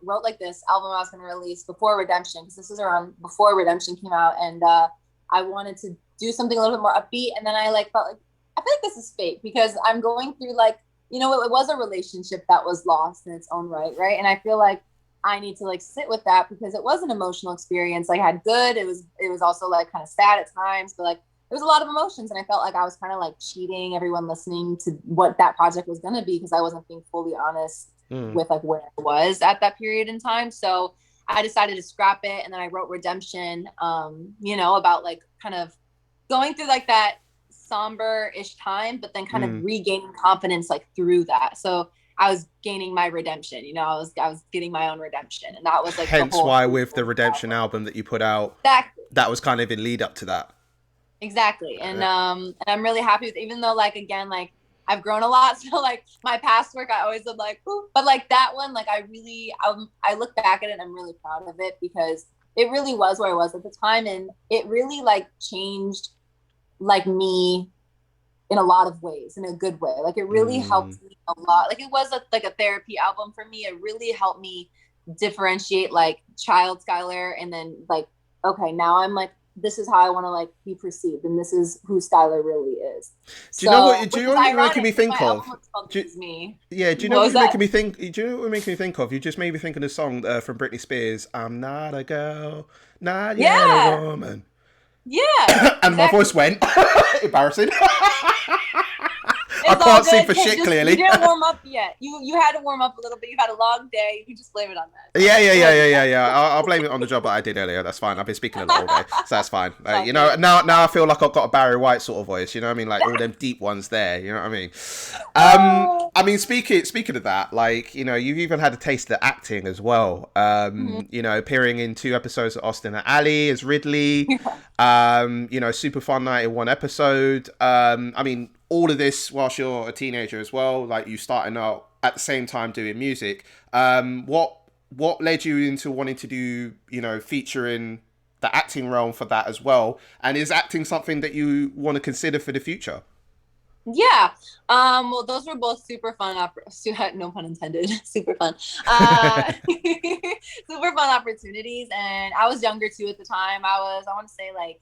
wrote like this album I was going to release before Redemption, because this is around before Redemption came out, and I wanted to do something a little bit more upbeat, and then I like felt like I feel like this is fake because I'm going through like, you know, it was a relationship that was lost in its own right, and I feel like I need to like sit with that because it was an emotional experience. Like I had good, it was also like kind of sad at times, but like there was a lot of emotions, and I felt like I was kind of like cheating everyone listening to what that project was going to be because I wasn't being fully honest with like where I was at that period in time. So I decided to scrap it, and then I wrote Redemption, you know, about like kind of going through like that somber-ish time, but then kind of regaining confidence like through that. So I was gaining my redemption, you know, I was getting my own redemption, and that was like hence why with the Redemption album that you put out, that was kind of in lead up to that. Exactly. And I'm really happy with, even though like, again, like I've grown a lot. So like my past work, I always am like, ooh, but like that one, like I really, I look back at it and I'm really proud of it because it really was where I was at the time. And it really like changed like me in a lot of ways, in a good way. Like it really helped me a lot. Like it was like a therapy album for me. It really helped me differentiate like child Skylar, and then like, okay, now I'm like, this is how I want to like be perceived, and this is who Skylar really is. Do you know what you're making me think of? Do you know what you're making me think? Do you know what you're making me think of? You just made me think of the song from Britney Spears. I'm not a girl, not yet a woman. Yeah, and my voice went embarrassing. I can't see for shit clearly. You didn't warm up yet. You had to warm up a little bit. You've had a long day. You can just blame it on that. Yeah. I'll blame it on the job that I did earlier. That's fine. I've been speaking a lot all day, so that's fine. You know, now I feel like I've got a Barry White sort of voice. You know what I mean? Like all them deep ones there. You know what I mean? Speaking of that, like, you know, you've even had a taste of acting as well. You know, appearing in 2 episodes of Austin and Ally as Ridley. You know, Super Fun Night in 1 episode. I mean, all of this whilst you're a teenager as well, like you starting out at the same time doing music. What led you into wanting to do, you know, feature in the acting realm for that as well? And is acting something that you want to consider for the future? Yeah. Well, those were both super fun, no pun intended, super fun, super fun opportunities. And I was younger too at the time. I want to say like,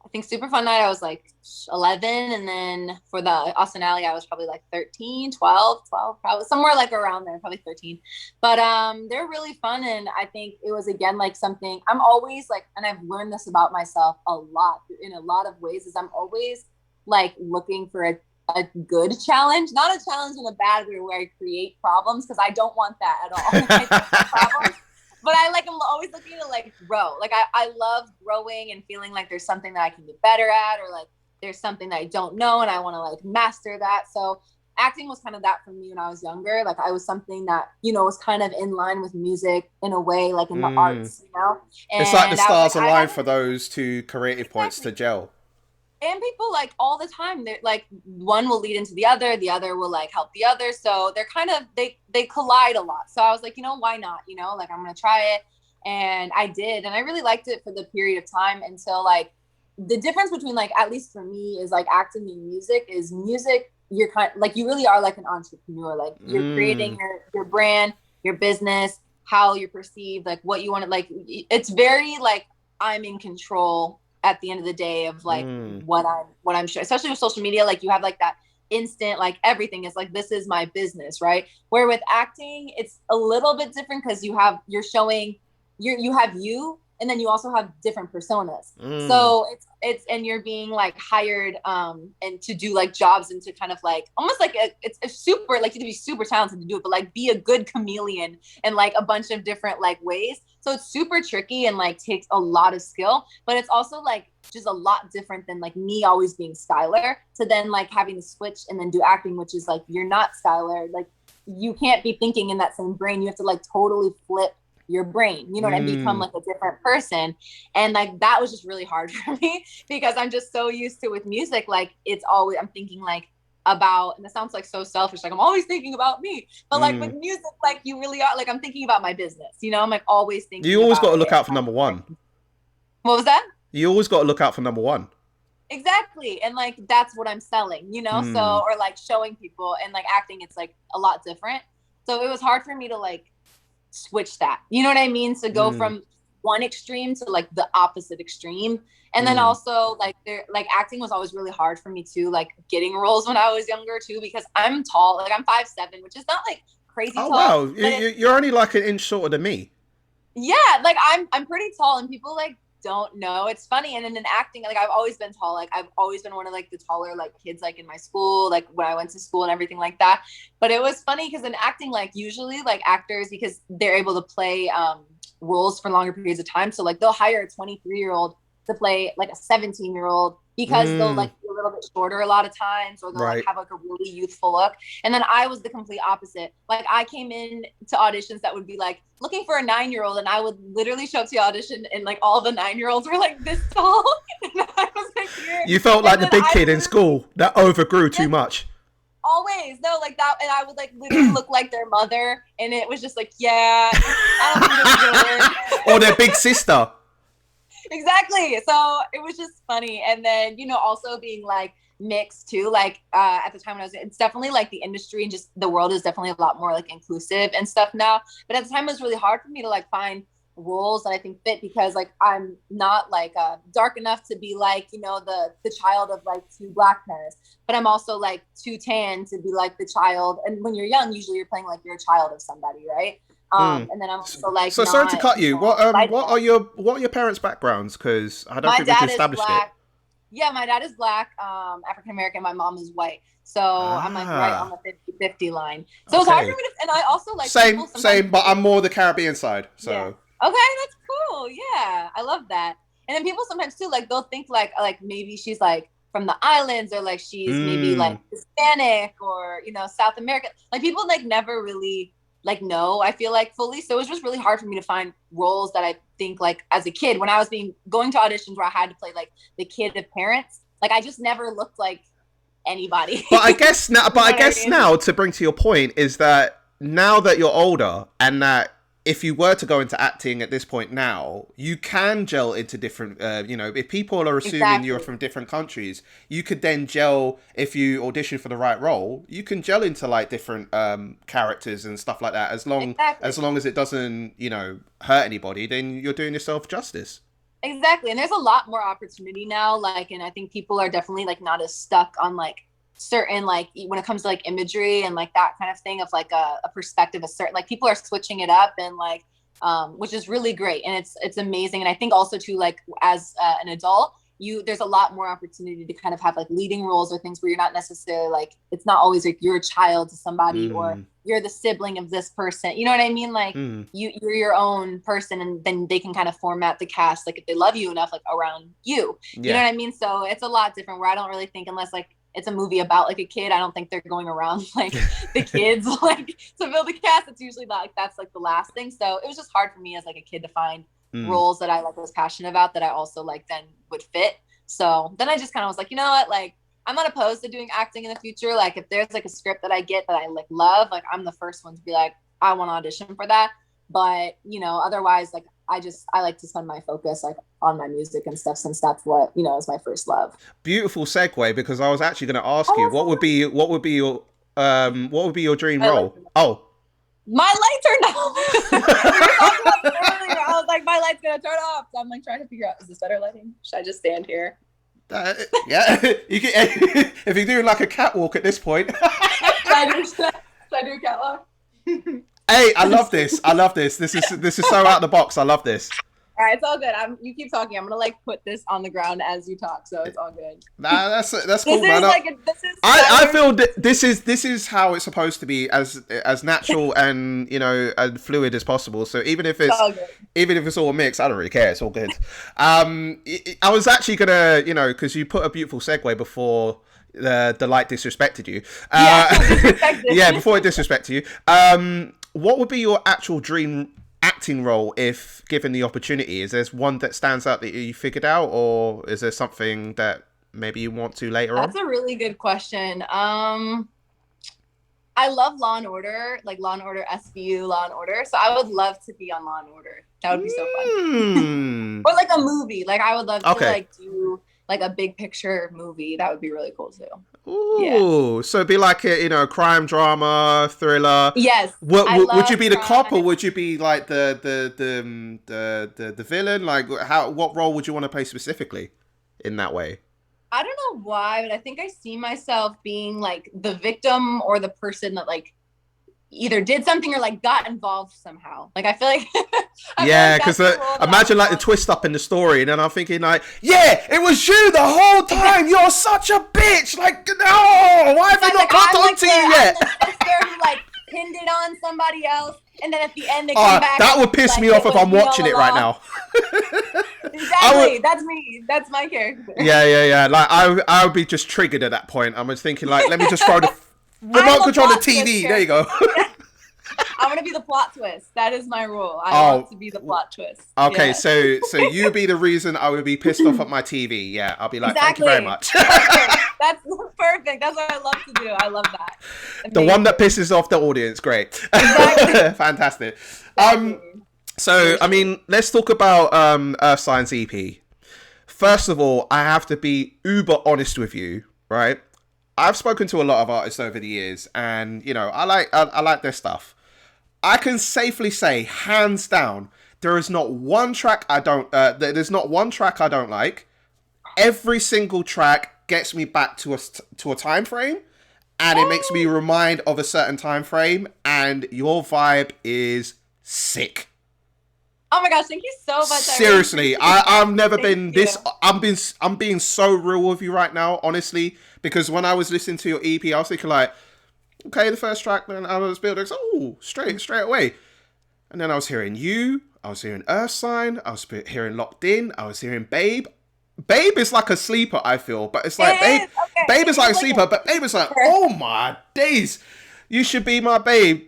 I think Super Fun Night, I was like 11. And then for the Austin Alley, I was probably like 13, 12, probably somewhere like around there, probably 13. But they're really fun. And I think it was, again, like something I'm always like, and I've learned this about myself a lot in a lot of ways, is I'm always like looking for a good challenge, not a challenge in a bad way where I create problems, because I don't want that at all. I think problems. But I'm always looking to like grow. Like I love growing and feeling like there's something that I can get better at, or like there's something that I don't know and I want to like master that. So acting was kind of that for me when I was younger. Like I was something that, you know, was kind of in line with music in a way, like in the arts, you know? And it's like the stars align for those 2 creative points to gel. And people like all the time, they're like, one will lead into the other will like help the other. So they're kind of, they collide a lot. So I was like, you know, why not? You know, like I'm going to try it. And I did. And I really liked it for the period of time until like the difference between like, at least for me, is like acting and music is music. You're kind of like, you really are like an entrepreneur. Like you're creating your brand, your business, how you're perceived, like what you want to, like, it's very like, I'm in control at the end of the day of like what I'm sure, especially with social media, like you have like that instant, like everything is like, this is my business, right? Where with acting, it's a little bit different because you're showing you have you, and then you also have different personas. Mm. So it's and you're being like hired and to do like jobs and to kind of like almost like it's a super like you to be super talented to do it, but like be a good chameleon in like a bunch of different like ways. So it's super tricky and like takes a lot of skill, but it's also like just a lot different than like me always being Skylar to then like having to switch and then do acting, which is like you're not Skylar. Like you can't be thinking in that same brain. You have to like totally flip your brain, you know, and become like a different person. And like that was just really hard for me because I'm just so used to with music, like it's always I'm thinking like about, and it sounds like so selfish, like I'm always thinking about me, but like with music, like you really are, like I'm thinking about my business, you know, I'm like always thinking. You always got to look out for number one. What was that? You always got to look out for number one. Exactly. And like that's what I'm selling, you know. So or like showing people, and like acting, it's like a lot different. So it was hard for me to like switch that, you know what I mean, to go from one extreme to like the opposite extreme. And then also like acting was always really hard for me too, like getting roles when I was younger too, because I'm tall, like I'm 5'7", which is not like crazy tall. Wow, you're only like an inch shorter than me. Yeah, like I'm pretty tall, and people like don't know. It's funny. And then in acting, like I've always been tall, like I've always been one of like the taller like kids like in my school, like when I went to school and everything like that. But it was funny because in acting, like usually like actors, because they're able to play roles for longer periods of time, so like they'll hire a 23-year-old to play like a 17-year-old because they'll like be a little bit shorter a lot of times, or they'll like have like a really youthful look. And then I was the complete opposite. Like I came in to auditions that would be like looking for a 9-year-old, and I would literally show up to the audition and like all the 9-year-olds were like this tall. And I was like, here. You felt like the big kid in school that overgrew too much. Always, no, like that, and I would like literally look like their mother, and it was just like, yeah, I don't think this is gonna work. Or their big sister. Exactly. So it was just funny. And then, you know, also being like mixed too, like at the time when it's definitely like the industry and just the world is definitely a lot more like inclusive and stuff now. But at the time it was really hard for me to like find roles that I think fit, because like I'm not like dark enough to be like, you know, the child of like two Black parents, but I'm also like too tan to be like the child. And when you're young, usually you're playing like you're a child of somebody, right? And then I'm also like, so sorry to cut you. What are your parents' backgrounds? Because I don't think we can establish it. Yeah, my dad is Black, African American. My mom is white. So I'm like right on the 50-50 line. So it's hard for me to, and I also like same, but I'm more the Caribbean side. So okay, that's cool. Yeah, I love that. And then people sometimes too, like they'll think like maybe she's like from the islands, or like she's maybe like Hispanic, or you know, South American. Like people like never really like know, I feel like fully. So it was just really hard for me to find roles that I think like as a kid, when I was going to auditions where I had to play like the kid of parents, like I just never looked like anybody. But I guess now, now to bring to your point is that now that you're older, and that if you were to go into acting at this point now, you can gel into different, you know, if people are assuming you're from different countries, you could then gel, if you audition for the right role, you can gel into like different characters and stuff like that, as long as it doesn't, you know, hurt anybody, then you're doing yourself justice. Exactly. And there's a lot more opportunity now, like, and I think people are definitely like not as stuck on like certain, like when it comes to like imagery and like that kind of thing of like a perspective, a certain, like people are switching it up, and like which is really great, and it's amazing. And I think also too, like as an adult, there's a lot more opportunity to kind of have like leading roles or things where you're not necessarily like, it's not always like you're a child to somebody or you're the sibling of this person, you know what I mean, like you're your own person, and then they can kind of format the cast like if they love you enough, like around you know what I mean. So it's a lot different, where I don't really think, unless like it's a movie about like a kid, I don't think they're going around like the kids like to build a cast. It's usually not like that's like the last thing. So it was just hard for me as like a kid to find roles that I like was passionate about, that I also like then would fit. So then I just kind of was like, you know what, like I'm not opposed to doing acting in the future. Like if there's like a script that I get that I like love, like I'm the first one to be like, I want to audition for that. But you know, otherwise, like I like to spend my focus like on my music and stuff, since that's what, you know, is my first love. Beautiful segue, because I was actually going to ask you what would be your dream role? Oh, my light turned off. We were talking about this earlier. I was like, my light's gonna turn off. So I'm like trying to figure out, is this better lighting? Should I just stand here? Yeah, you can, if you're doing like a catwalk at this point. Should I do a catwalk? Hey, I love this. This is so out of the box. I love this. All right, it's all good. You keep talking. I'm gonna like put this on the ground as you talk, so it's all good. Nah, that's cool, This man. is like this is. I feel this is how it's supposed to be, as natural and and fluid as possible. So even if it's all mixed, I don't really care. It's all good. I was actually gonna because you put a beautiful segue before the light disrespected you. Yeah, before it disrespected you. What would be your actual dream acting role if given the opportunity? Is there one that stands out that you figured out, or is there something that maybe you want to later on? That's a really good question. I love Law and Order, like Law and Order SVU, Law and Order. So I would love to be on Law and Order. That would be so fun. Or like a movie. Like I would love to like do like a big picture movie. That would be really cool too. Ooh, so it'd be like a crime drama thriller. Yes. Would you be the cop, or would you be like the villain? Like what role would you want to play specifically in that way? I don't know why, but I think I see myself being like the victim or the person that like either did something or like got involved somehow. Like I feel like because imagine like the twist up in the story, and then I'm thinking like, yeah, it was you the whole time. You're such a bitch. Like, no, why have you not caught on to you yet? I'm the sister who like pinned it on somebody else, and then at the end they come back. That would piss me off if I'm watching it right now. Exactly, that's me. That's my character. Yeah. Like I would be just triggered at that point. I was thinking like, let me just throw the remote control the TV. There you go. I'm gonna be the plot twist. That is my rule. I want to be the plot twist. Okay, so you be the reason I would be pissed off at my TV. Yeah, I'll be like, Thank you very much. That's perfect. That's what I love to do. I love that. Amazing. The one that pisses off the audience. Great. Exactly. Fantastic. So I mean, let's talk about Earth Signs EP. First of all, I have to be uber honest with you, right? I've spoken to a lot of artists over the years, and I like their stuff. I can safely say, hands down, there is not one track I don't. There's not one track I don't like. Every single track gets me back to a time frame, and it makes me remind of a certain time frame. And your vibe is sick. Oh my gosh, thank you so much. Seriously, I've never been this. I'm being so real with you right now, honestly. Because when I was listening to your EP, I was thinking like, okay, the first track, then I was building, straight away. And then I was hearing You, I was hearing Earth Sign, I was hearing Locked In, I was hearing Babe. Babe is like a sleeper, I feel, but it's like Babe is like a sleeper, but Babe is like, oh my days, you should be my babe.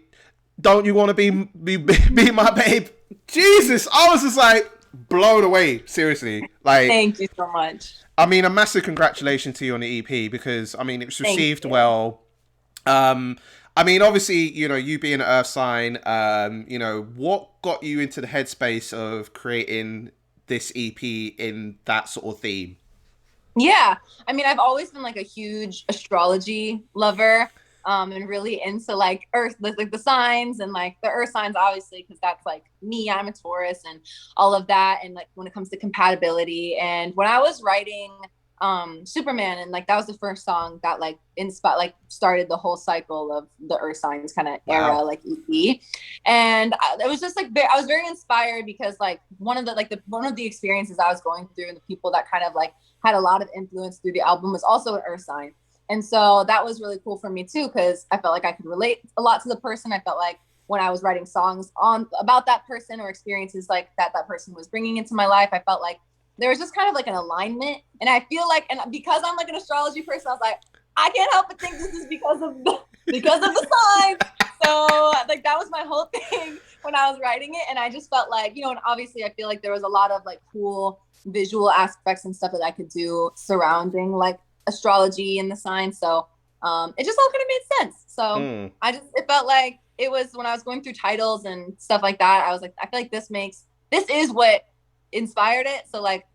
Don't you want to be my babe? Jesus, I was just like blown away. Seriously, like, thank you so much. I mean, a massive congratulations to you on the EP, because I mean it was received well. I mean, obviously, you being an Earth Sign, what got you into the headspace of creating this EP in that sort of theme? Yeah, I mean, I've always been like a huge astrology lover. And really into like Earth, like the signs and like the Earth signs, obviously, because that's like me. I'm a Taurus and all of that. And like when it comes to compatibility, and when I was writing Superman, and like that was the first song that like started the whole cycle of the Earth signs kind of era, like EP. And it was just like I was very inspired, because like one of the experiences I was going through, and the people that kind of like had a lot of influence through the album, was also an Earth sign. And so that was really cool for me too, because I felt like I could relate a lot to the person. I felt like when I was writing songs about that person, or experiences like that person was bringing into my life, I felt like there was just kind of like an alignment. And I feel like, and because I'm like an astrology person, I was like, I can't help but think this is because of the signs. So like that was my whole thing when I was writing it. And I just felt like, and obviously I feel like there was a lot of like cool visual aspects and stuff that I could do surrounding like astrology and the signs. So it just all kind of made sense. So it felt like it was, when I was going through titles and stuff like that, I was like, I feel like this is what inspired it. So like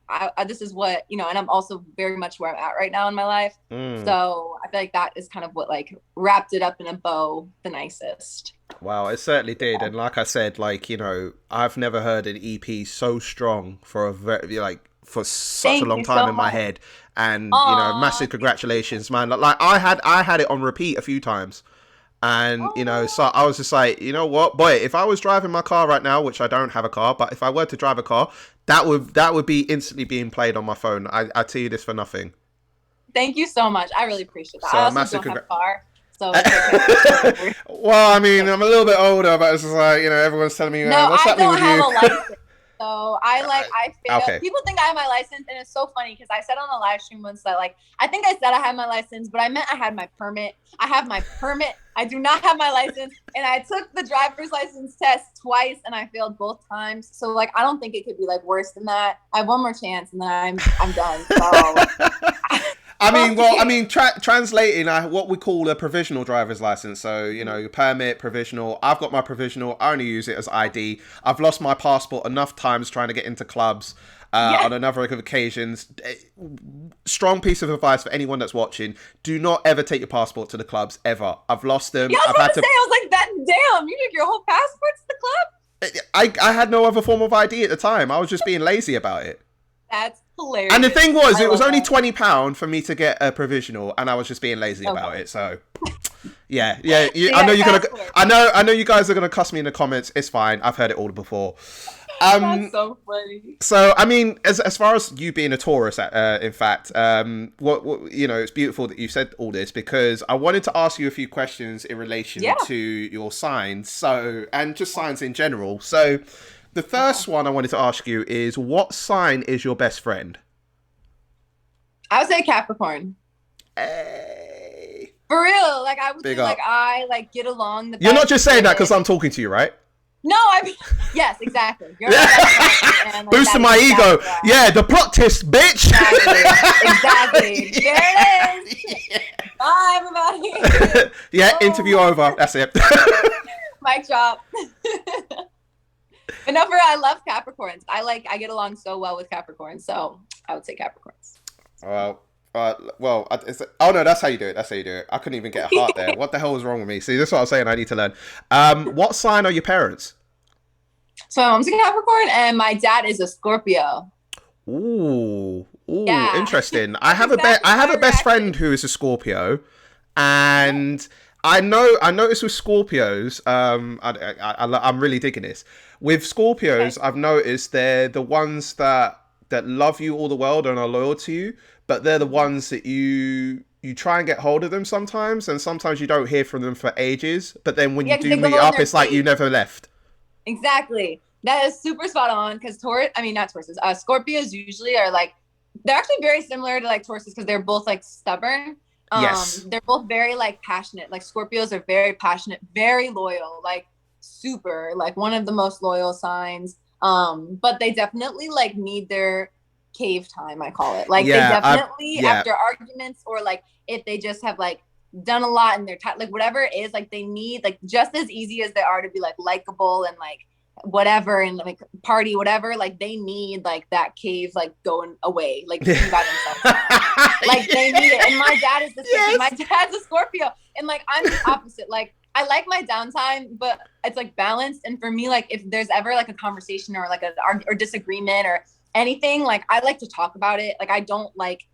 this is what, and I'm also very much where I'm at right now in my life. So I feel like that is kind of what like wrapped it up in a bow the nicest. Wow, it certainly did. And like I said, like, I've never heard an EP so strong for for such a long time in my head. And massive congratulations, man. Like I had it on repeat a few times. And, so I was just like, you know what, boy, if I was driving my car right now, which I don't have a car, but if I were to drive a car, that would be instantly being played on my phone. I tell you this for nothing. Thank you so much. I really appreciate that. So I also don't have a car. So well, I mean, I'm a little bit older, but it's just like, everyone's telling me, what's happening with you? No, I don't have a license. So I failed. Okay. People think I have my license, and it's so funny because I said on the live stream once that I think I said I had my license, but I meant I had my permit. I have my permit. I do not have my license, and I took the driver's license test twice, and I failed both times. So I don't think it could be worse than that. I have one more chance, and then I'm done. So. Translating what we call a provisional driver's license. So, your permit, provisional. I've got my provisional. I only use it as ID. I've lost my passport enough times trying to get into clubs on a number of occasions. Strong piece of advice for anyone that's watching. Do not ever take your passport to the clubs, ever. I've lost them. Yeah, I was like, damn, you took your whole passport to the club? I had no other form of ID at the time. I was just being lazy about it. That's hilarious. And the thing was, it was only £20 for me to get a provisional, and I was just being lazy about it. So, yeah. I know you guys are gonna cuss me in the comments. It's fine. I've heard it all before. That's so funny. So, I mean, as far as you being a Taurus, in fact, what it's beautiful that you said all this, because I wanted to ask you a few questions in relation to your signs. So, and just signs in general. So. The first one I wanted to ask you is, what sign is your best friend? I would say Capricorn. Hey. For real. I would say, I, get along the best. You're not just saying that because I'm talking to you, right? No, yes, exactly. You're and, boosting my ego. Right. Yeah, the plot twist, bitch. Exactly. There it is. Bye, everybody. Interview over. That's it. Mic drop. But I love Capricorns. I get along so well with Capricorns, so I would say Capricorns. Oh no, that's how you do it. I couldn't even get a heart there. What the hell was wrong with me? See, this is what I'm saying. I need to learn. What sign are your parents? So my mom's a Capricorn, and my dad is a Scorpio. Ooh, yeah. Interesting. I have a best friend who is a Scorpio, and I noticed with Scorpios, I'm really digging this. With Scorpios, I've noticed they're the ones that love you all the world and are loyal to you, but they're the ones that you try and get hold of them sometimes, and sometimes you don't hear from them for ages, but then when you do meet up, it's like you never left. Exactly. That is super spot on, because Scorpios usually are they're actually very similar to Tauruses, because they're both stubborn. Yes. They're both very passionate. Scorpios are very passionate, very loyal, super, one of the most loyal signs. But they definitely need their cave time, I call it. They definitely after arguments, or if they just have done a lot and they're whatever it is, they need just as easy as they are to be likable and whatever and party whatever, they need that cave going away, thinking about themselves. They need it. And my dad is the same. Yes. My dad's a Scorpio, and I'm the opposite. I like my downtime, but it's balanced. And for me, if there's ever a conversation or or disagreement or anything, I like to talk about it. I don't like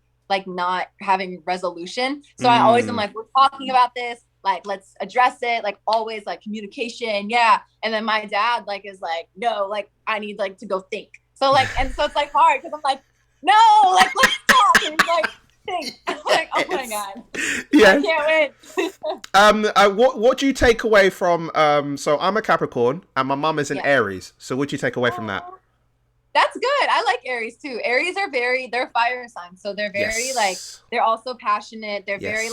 not having resolution. So I always am we're talking about this. Let's address it. Always communication. Yeah. And then my dad is no, I need to go think. So and so it's hard, because I'm no, let's talk. And he's think. I'm oh my God. Yeah. I can't wait. What do you take away from so I'm a Capricorn and my mum is an Aries. So what do you take away from that? That's good. I like Aries too. Aries are they're fire signs. So they're very they're also passionate. They're very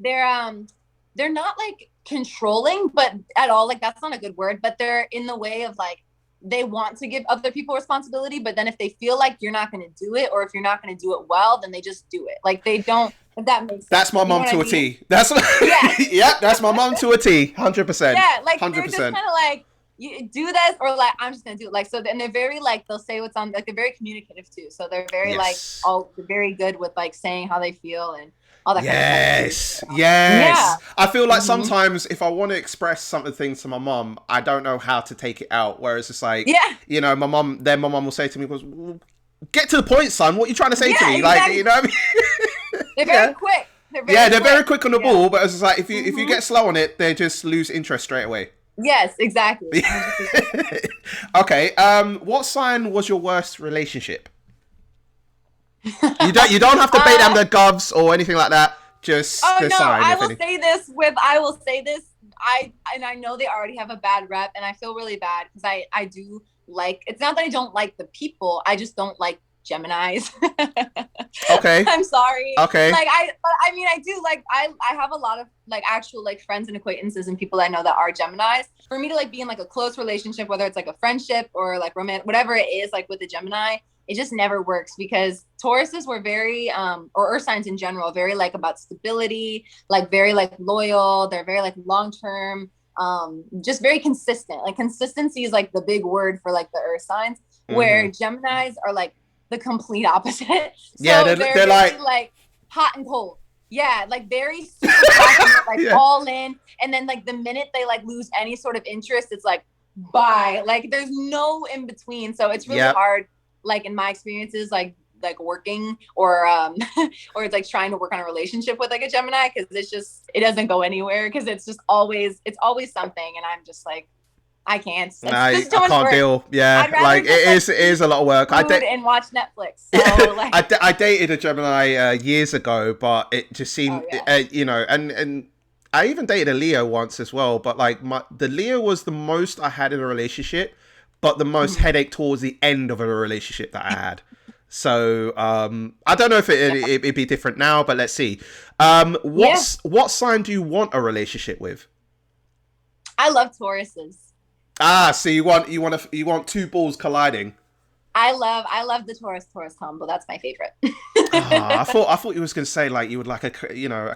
they're not controlling, but at all, that's not a good word, but they're in the way of they want to give other people responsibility, but then if they feel you're not going to do it, or if you're not going to do it well, then they just do it. They don't, if that makes sense. That's my mom to a T. That's that's my mom to a T. 100%. Yeah, 100%. They're just kind of you do this, or I'm just gonna do it. So then they're very they'll say what's on, they're very communicative too. So they're very they're very good with saying how they feel and all that kind of stuff. Yes. Yeah. I feel sometimes if I want to express something to my mom, I don't know how to take it out. Whereas it's my mom will say to me, "Get to the point, son. What are you trying to say to me?" Exactly. You know what I mean? They're very quick. They're Yeah, very they're very quick. quick on the Yeah. ball, but it's just like if you Hmm. get slow on it, they just lose interest straight away. Yes, exactly. 100%. Okay. What sign was your worst relationship? You don't have to bait them uh, the govs or anything like that. Just oh the no, sign, if any. I will say this. I know they already have a bad rep, and I feel really bad because I do like, it's not that I don't like the people, I just don't like Geminis. Okay. I'm sorry. Okay. But I mean, I do like, I have a lot of like actual like friends and acquaintances and people I know that are Geminis. For me to like be in like a close relationship, whether it's like a friendship or like romantic, whatever it is, like with a Gemini, it just never works because Tauruses were very, or earth signs in general, very like about stability, like very like loyal. They're very like long term, just very consistent. Like consistency is like the big word for like the earth signs, Mm-hmm. where Geminis are like the complete opposite. Yeah, So they're they're very like like hot and cold. Yeah, like very super passionate, like yeah. all in. And then like the minute they like lose any sort of interest, it's like bye. Like there's no in between. So it's really Yep. hard, like in my experiences, like working or or it's like trying to work on a relationship with like a Gemini, because it's just, it doesn't go anywhere because it's always something, and I'm just like, I can't. It's just too I much can't work. deal. Yeah, I'd rather like just like it eat is a lot of work. food and watch Netflix. So like, I dated a Gemini years ago, but it just oh seemed, yeah. and I even dated a Leo once as well. But like the Leo was the most I had in a relationship, but the most Mhm. headache towards the end of a relationship that I had. So I don't know if it'd be different now, but let's see. Yeah, What sign do you want a relationship with? I love Tauruses. Ah, so you want two balls colliding. I love the Taurus combo. That's my favorite. Ah, I thought you was gonna say like you would like a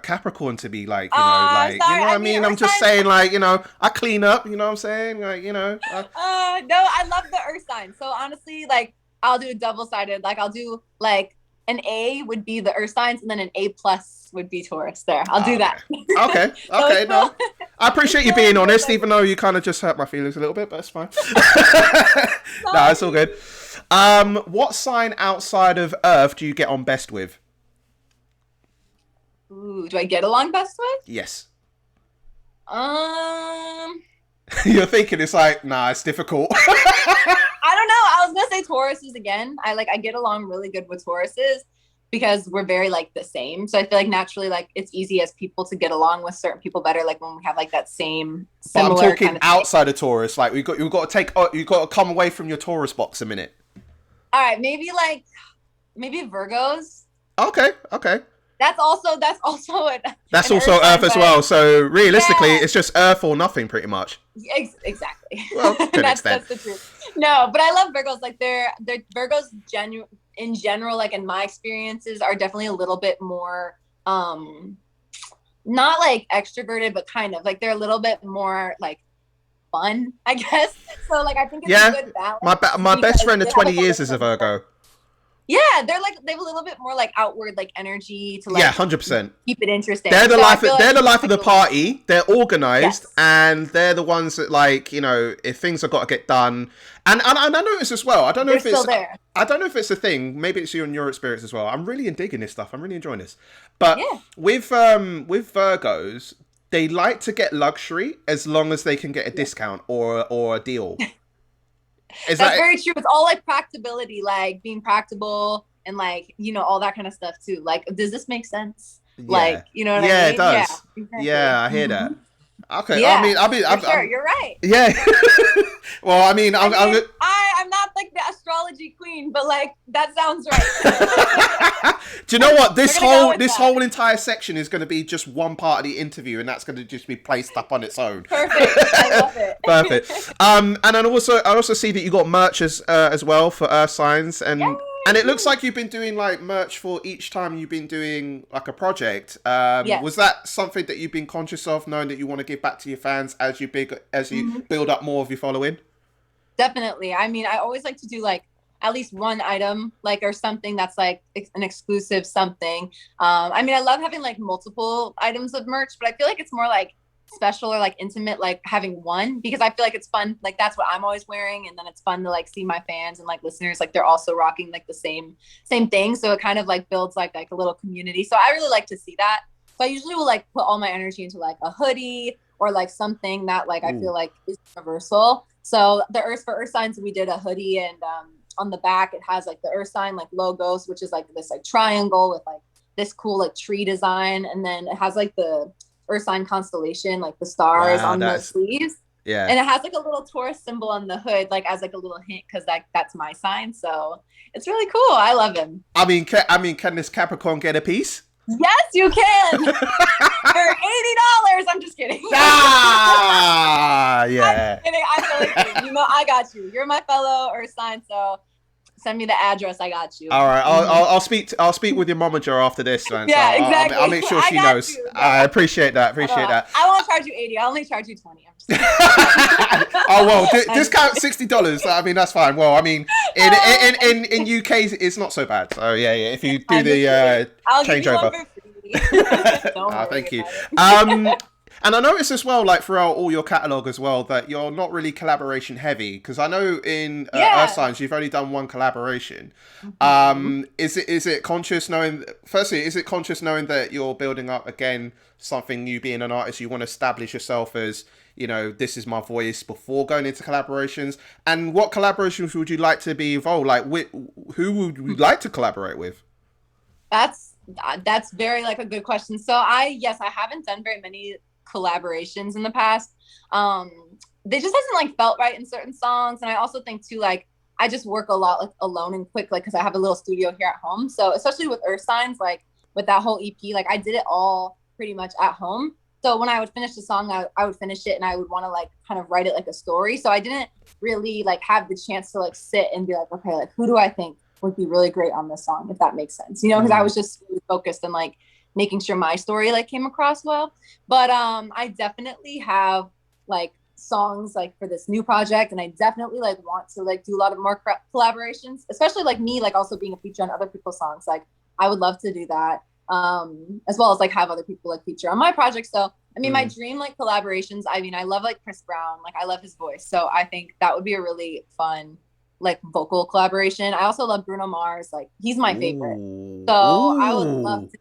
Capricorn to be like I'm like sorry. what I I mean, mean. I'm Earth just signs. saying like I clean up. You know what I'm saying? Like No, I love the Earth signs. So honestly, like I'll do a double sided. Like I'll do like an A would be the Earth signs, and then an A plus would be Taurus. There, I'll do okay, that. So okay. No, I it's appreciate you still being a good honest, even diversity. though you kind of just hurt my feelings a little bit, but it's fine. No, it's all Sorry. good. What sign outside of Earth do you get on best with? Ooh, do I get along best with? Yes. Um, You're thinking it's like, nah, it's difficult. I don't know. I was gonna say Tauruses again. I get along really good with Tauruses because we're very like the same. So I feel like naturally like it's easy as people to get along with certain people better, like when we have like that same But I'm similar talking kind of thing. outside of Taurus. Like we've got to take you got to come away from your Taurus box a minute. All right, maybe Virgos. Okay, okay. That's also That's an Earth also Earth sign, as but well. So realistically, yeah, it's just Earth or nothing, pretty much. exactly. Well, to an extent. That's the truth. No, but I love Virgos. Like they're Virgos in general, like in my experiences, are definitely a little bit more not like extroverted, but kind of like they're a little bit more like fun, I guess. So like I think it's a Yeah, good balance my best because friend of they have 20 like a years little is a bit more. Virgo. Yeah, they're like they have a little bit more like outward like energy to Yeah, like 100%. keep it interesting. So I feel like They're the life of like the party. They're organized, yes. and they're the ones that like if things have got to get done. And I notice as well. They're still there. I don't know if it's a thing. Maybe it's you and your experience as well. I'm really digging this stuff. I'm really enjoying this. But Yeah. with Virgos, they like to get luxury as long as they can get a Yeah. discount or a deal. Is That's that very true. It's all like practicability, like being practical and like, all that kind of stuff too. Like, does this make sense? yeah Like, you know what I yeah it mean? Yeah, does. exactly. Yeah, I hear Hmm. that. Okay, Yeah, for sure. I'm You're right. yeah. Well, I mean, I I'm mean, I'm not like the astrology queen, but like that sounds right. do you know what We're gonna go with this that. whole entire section is going to be just one part of the interview, and that's going to just be placed up on its own. Perfect. I love it. Perfect. And then I also see that you got merch as well for Earth signs, and it looks Yay! like you've been doing like merch for each time you've been doing like a project. Was Yes. that something that you've been conscious of, knowing that you want to give back to your fans as you Mhm. build up more of your following? Definitely. I mean, I always like to do like at least one item, like or something that's like an exclusive something. I mean, I love having like multiple items of merch, but I feel like it's more like special or like intimate, like having one because I feel like it's fun. Like that's what I'm always wearing, and then it's fun to like see my fans and like listeners like they're also rocking like the same thing. So it kind of like builds like a little community. So I really like to see that. So I usually will like put all my energy into like a hoodie or like something that like I feel like is universal. So the Earth for Earth signs, we did a hoodie, and on the back it has like the Earth sign like logos, which is like this like triangle with like this cool like tree design, and then it has like the Earth sign constellation, like the stars on the sleeves. Yeah. And it has like a little Taurus symbol on the hood, like as like a little hint, because that's my sign. So it's really cool. I love him. I mean, can this Capricorn get a piece? Yes, you can. For $80. I'm just kidding. Ah, yeah. I'm kidding. I'm totally kidding. You know, I got you. You're my fellow Earth sign, so send me the address. I got you. All right, I'll speak with your momager after this, man. Yeah, so exactly. I'll make sure she knows. You. I appreciate that. That. I won't charge you $80. I'll only charge you $20. I'm just oh well, discount $60. I mean, that's fine. Well, I mean, in UK it's not so bad. So yeah. If you do the changeover. Thank you. And I noticed as well, like throughout all your catalog as well, that you're not really collaboration heavy. Because I know in Earth Signs you've only done one collaboration. Is it conscious knowing? Firstly, is it conscious knowing that you're building up again something new, being an artist, you want to establish yourself as, you know, this is my voice before going into collaborations? And what collaborations would you like to be involved? Like, who would you like to collaborate with? That's very like a good question. So I haven't done very many collaborations in the past. They just hasn't like felt right in certain songs, and I also think too, like I just work a lot like alone and quick, like because I have a little studio here at home. So especially with Earth Signs, like with that whole EP, like I did it all pretty much at home. So when I would finish the song, I would finish it and I would want to like kind of write it like a story. So I didn't really like have the chance to like sit and be like, okay, like who do I think would be really great on this song, if that makes sense, you know, because I was just really focused on like making sure my story like came across well. But I definitely have like songs like for this new project, and I definitely like want to like do a lot of more collaborations, especially like me like also being a feature on other people's songs. Like I would love to do that, as well as like have other people like feature on my project. So I mean, my dream like collaborations, I mean, I love like Chris Brown, like I love his voice, so I think that would be a really fun like vocal collaboration. I also love Bruno Mars, like he's my favorite. So I would love to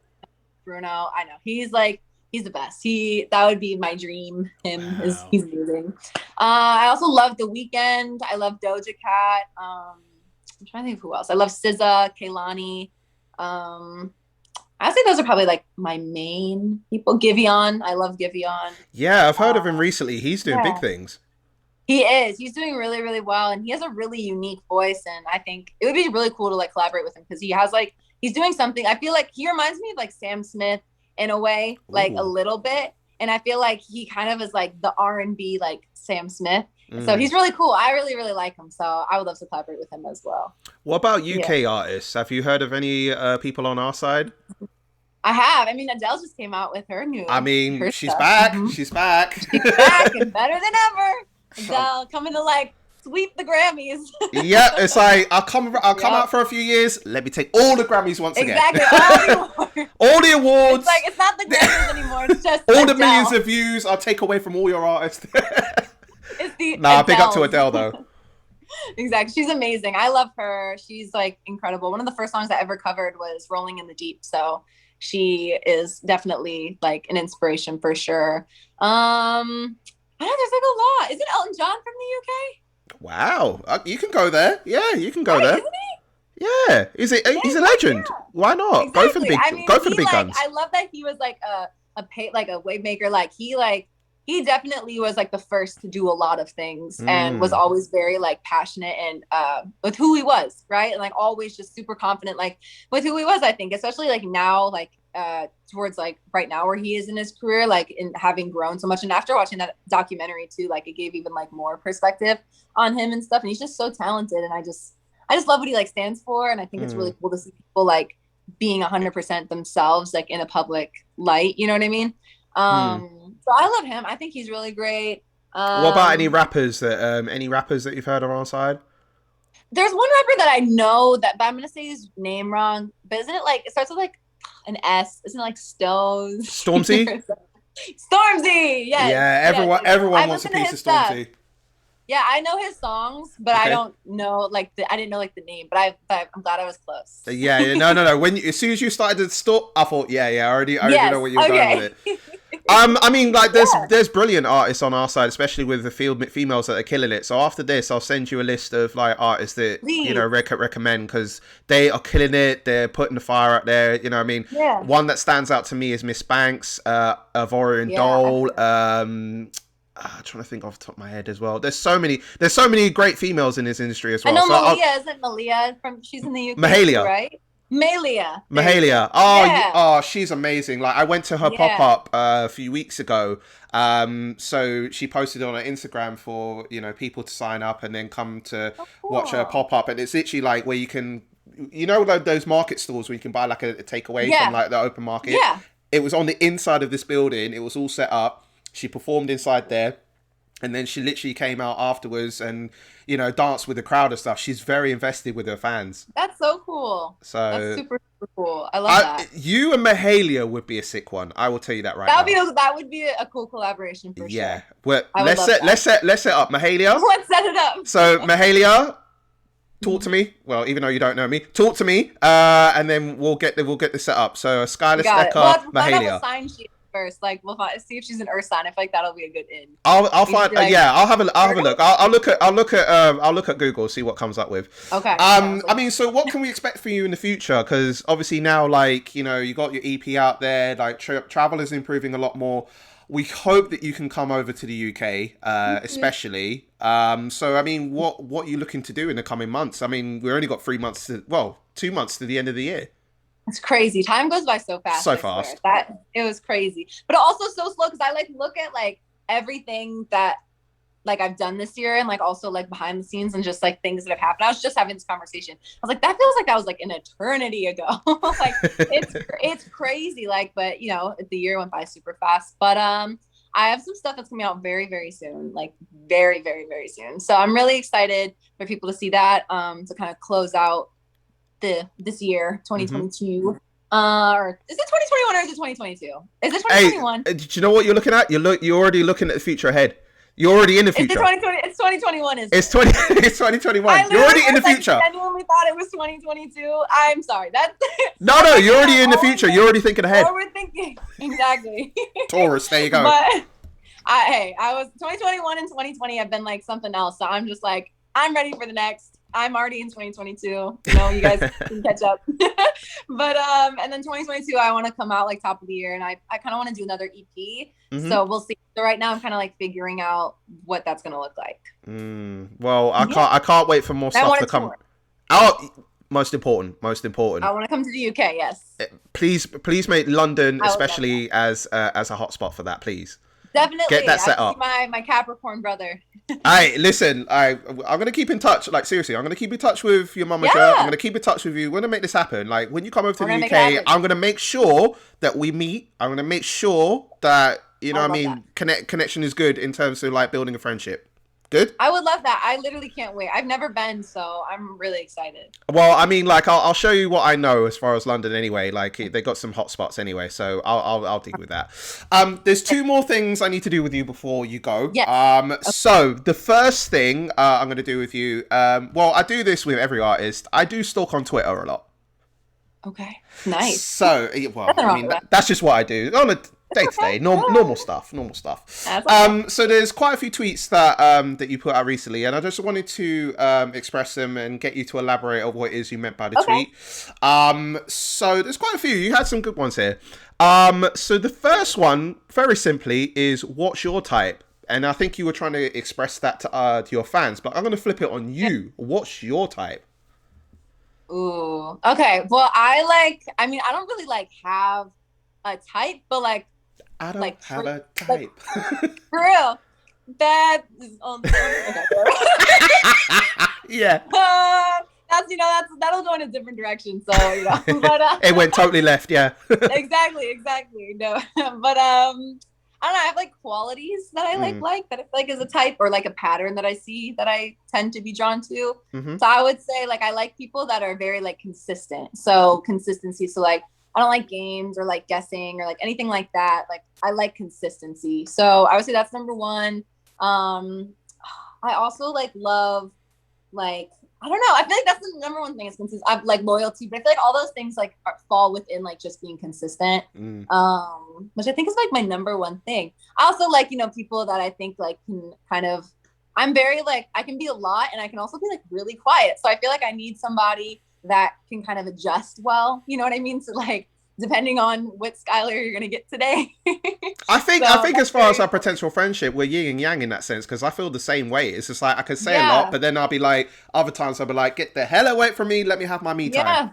Bruno. I know he's the best. That would be my dream. He's amazing. I also love The Weeknd. I love Doja Cat. I'm trying to think of who else. I love SZA, Kehlani. I think those are probably like my main people. Giveon. I love Giveon. Yeah, I've heard of him recently. He's doing big things. He is. He's doing really, really well, and he has a really unique voice. And I think it would be really cool to like collaborate with him because he has like he's doing something. I feel like he reminds me of like Sam Smith in a way, like a little bit. And I feel like he kind of is like the R&B like Sam Smith. So he's really cool. I really, really like him. So I would love to collaborate with him as well. What about UK artists? Have you heard of any people on our side? I have. I mean, Adele just came out with her new. She's back. She's back. She's back and better than ever. Adele coming to like sweep the Grammys. Yeah, it's like I'll come out for a few years. Let me take all the Grammys once again. Exactly, all the awards. It's like it's not the Grammys anymore. It's just all Adele. The millions of views I'll take away from all your artists. It's the big up to Adele though. Exactly, she's amazing. I love her. She's like incredible. One of the first songs I ever covered was "Rolling in the Deep," so she is definitely like an inspiration for sure. I know there's like a lot. Isn't Elton John from the UK? Wow, you can go there. Yeah, you can go there. Isn't he? Yeah, he's a legend. Yeah. Why not? Exactly. Go for the big, go for the big guns. I love that he was like a wave maker. Like he definitely was like the first to do a lot of things and was always very like passionate and with who he was, right? And like always just super confident like with who he was. I think especially like now like towards like right now where he is in his career, like in having grown so much, and after watching that documentary too, like it gave even like more perspective on him and stuff, and he's just so talented, and I just love what he like stands for, and I think it's really cool to see people like being 100% themselves like in a public light, you know what I mean? So I love him. I think he's really great. What about any rappers that you've heard on our side? There's one rapper that I know that, but I'm gonna say his name wrong, but isn't it like it starts with like an S? Isn't it like Stones? Stormzy? Stormzy, yes. Yeah, everyone wants a piece of Stormzy. Yeah, I know his songs, but Okay. I don't know I didn't know like the name, but I'm glad I was close. Yeah, no. As soon as you started to talk, I thought, I already know Yes. where you were going with Okay. it. I mean, like, Yeah. there's brilliant artists on our side, especially with the females that are killing it. So after this, I'll send you a list of like artists that Please. recommend because they are killing it. They're putting the fire out there. You know, what I mean, Yeah. one that stands out to me is Miss Banks, Ivorian Yeah. Doll. I'm trying to think off the top of my head as well. There's so many great females in this industry as I well. know So Malia, isn't Malia she's in the UK too, Mahalia. right? Malia. There you Mahalia. go. Oh, Yeah. she's amazing. Like, I went to her pop Yeah. up a few weeks ago. So she posted on her Instagram for people to sign up and then come to Oh, watch her cool. pop up, and it's literally like where you can, those market stalls where you can buy like a takeaway from Yeah. like the open market. Yeah. It was on the inside of this building. It was all set up. She performed inside there. And then she literally came out afterwards and, danced with the crowd and stuff. She's very invested with her fans. That's so cool. So That's super, super cool. I love that. You and Mahalia would be a sick one. I will tell you that right now. That would be a cool collaboration for sure. Well, I would love that. let's set up Mahalia. Let's set it up. So Mahalia, talk to me. Well, even though you don't know me, talk to me, and then we'll get this set up. So Skylar Stecker, We'll find out Mahalia. what sign she is first. Like we'll see if she's an Earth sign. I feel like that'll be a good in. I'll find. I'll have a look. I'll look at Google, see what comes up with. Okay. I mean, so what can we expect for you in the future? Because obviously now, like, you got your EP out there. Like, travel is improving a lot more. We hope that you can come over to the UK, especially. So, I mean, what are you looking to do in the coming months? I mean, we only got 2 months to the end of the year. It's crazy. Time goes by so fast. So fast. It was crazy, but also so slow because I look at everything that I've done this year and also behind the scenes and just things that have happened. I was just having this conversation. I was like, that feels like that was an eternity ago. It's crazy. But the year went by super fast. But I have some stuff that's coming out very, very soon. Very, very, very soon. So I'm really excited for people to see that. To kind of close out this year, 2022. Or is it 2021 or is it 2022? Is it 2021? Hey, do you know what you're looking at? You're already looking at the future ahead. You're already in the future. It's 2021. It's 2021. You're already in the future. I genuinely thought it was 2022. I'm sorry. No, you're already in the future. You're already thinking ahead. Forward thinking. Exactly. Taurus, there you go. But I was 2021 and 2020 have been something else. So I'm just I'm ready for the next. I'm already in 2022. You guys can catch up. But and then 2022, I want to come out top of the year, and I kind of want to do another EP. Mm-hmm. So we'll see. So right now, I'm kind of figuring out what that's gonna look like. Well, I can't wait for more stuff to come. Oh, most important. I want to come to the UK. Yes. Please make London, especially as a hotspot for that, please. Definitely. Get that set up. My Capricorn brother. Listen, I'm going to keep in touch. Seriously, I'm going to keep in touch with your mama. I'm going to keep in touch with you. We're going to make this happen. When you come over to the UK, I'm going to make sure that we meet. I'm going to make sure that, connection is good in terms of building a friendship. Good? I would love that. I literally can't wait. I've never been, so I'm really excited. Well, I mean, I'll show you what I know as far as London anyway. They got some hot spots anyway, so I'll deal with that. There's 2 more things I need to do with you before you go. Yes. Okay. So the first thing I'm going to do with you, I do this with every artist. I do stalk on Twitter a lot. Okay. Nice. So, that's just what I do. On a day-to-day, normal stuff. So there's quite a few tweets that you put out recently, and I just wanted to express them and get you to elaborate on what it is you meant by the tweet. So there's quite a few. You had some good ones here. So the first one, very simply, is what's your type? And I think you were trying to express that to your fans, but I'm going to flip it on you. What's your type? Ooh. Okay. Well, I don't really have a type, but I don't have a type. For real. That is yeah. That'll go in a different direction. So but it went totally left. Yeah. exactly. No, but I don't know. I have qualities that I like that I feel is a type or a pattern that I see that I tend to be drawn to. Mm-hmm. So I would say I like people that are very consistent. So consistency. So I don't like games or guessing or anything like that. I like consistency. So I would say that's number one. I also like love like I don't know. I feel like that's the number one thing is consistent. I've like loyalty, but I feel like all those things like fall within like just being consistent. Which I think is like my number one thing. I also like, you know, people that I think like can kind of I'm very like I can be a lot and I can also be like really quiet. So I feel like I need somebody that can kind of adjust well. You know what I mean? So like depending on what Skylar you're gonna get today. I think as far as our potential friendship, we're yin and yang in that sense, because I feel the same way. It's just like I can say a lot, but then I'll be like, other times I'll be like, get the hell away from me, let me have my me time. Yeah,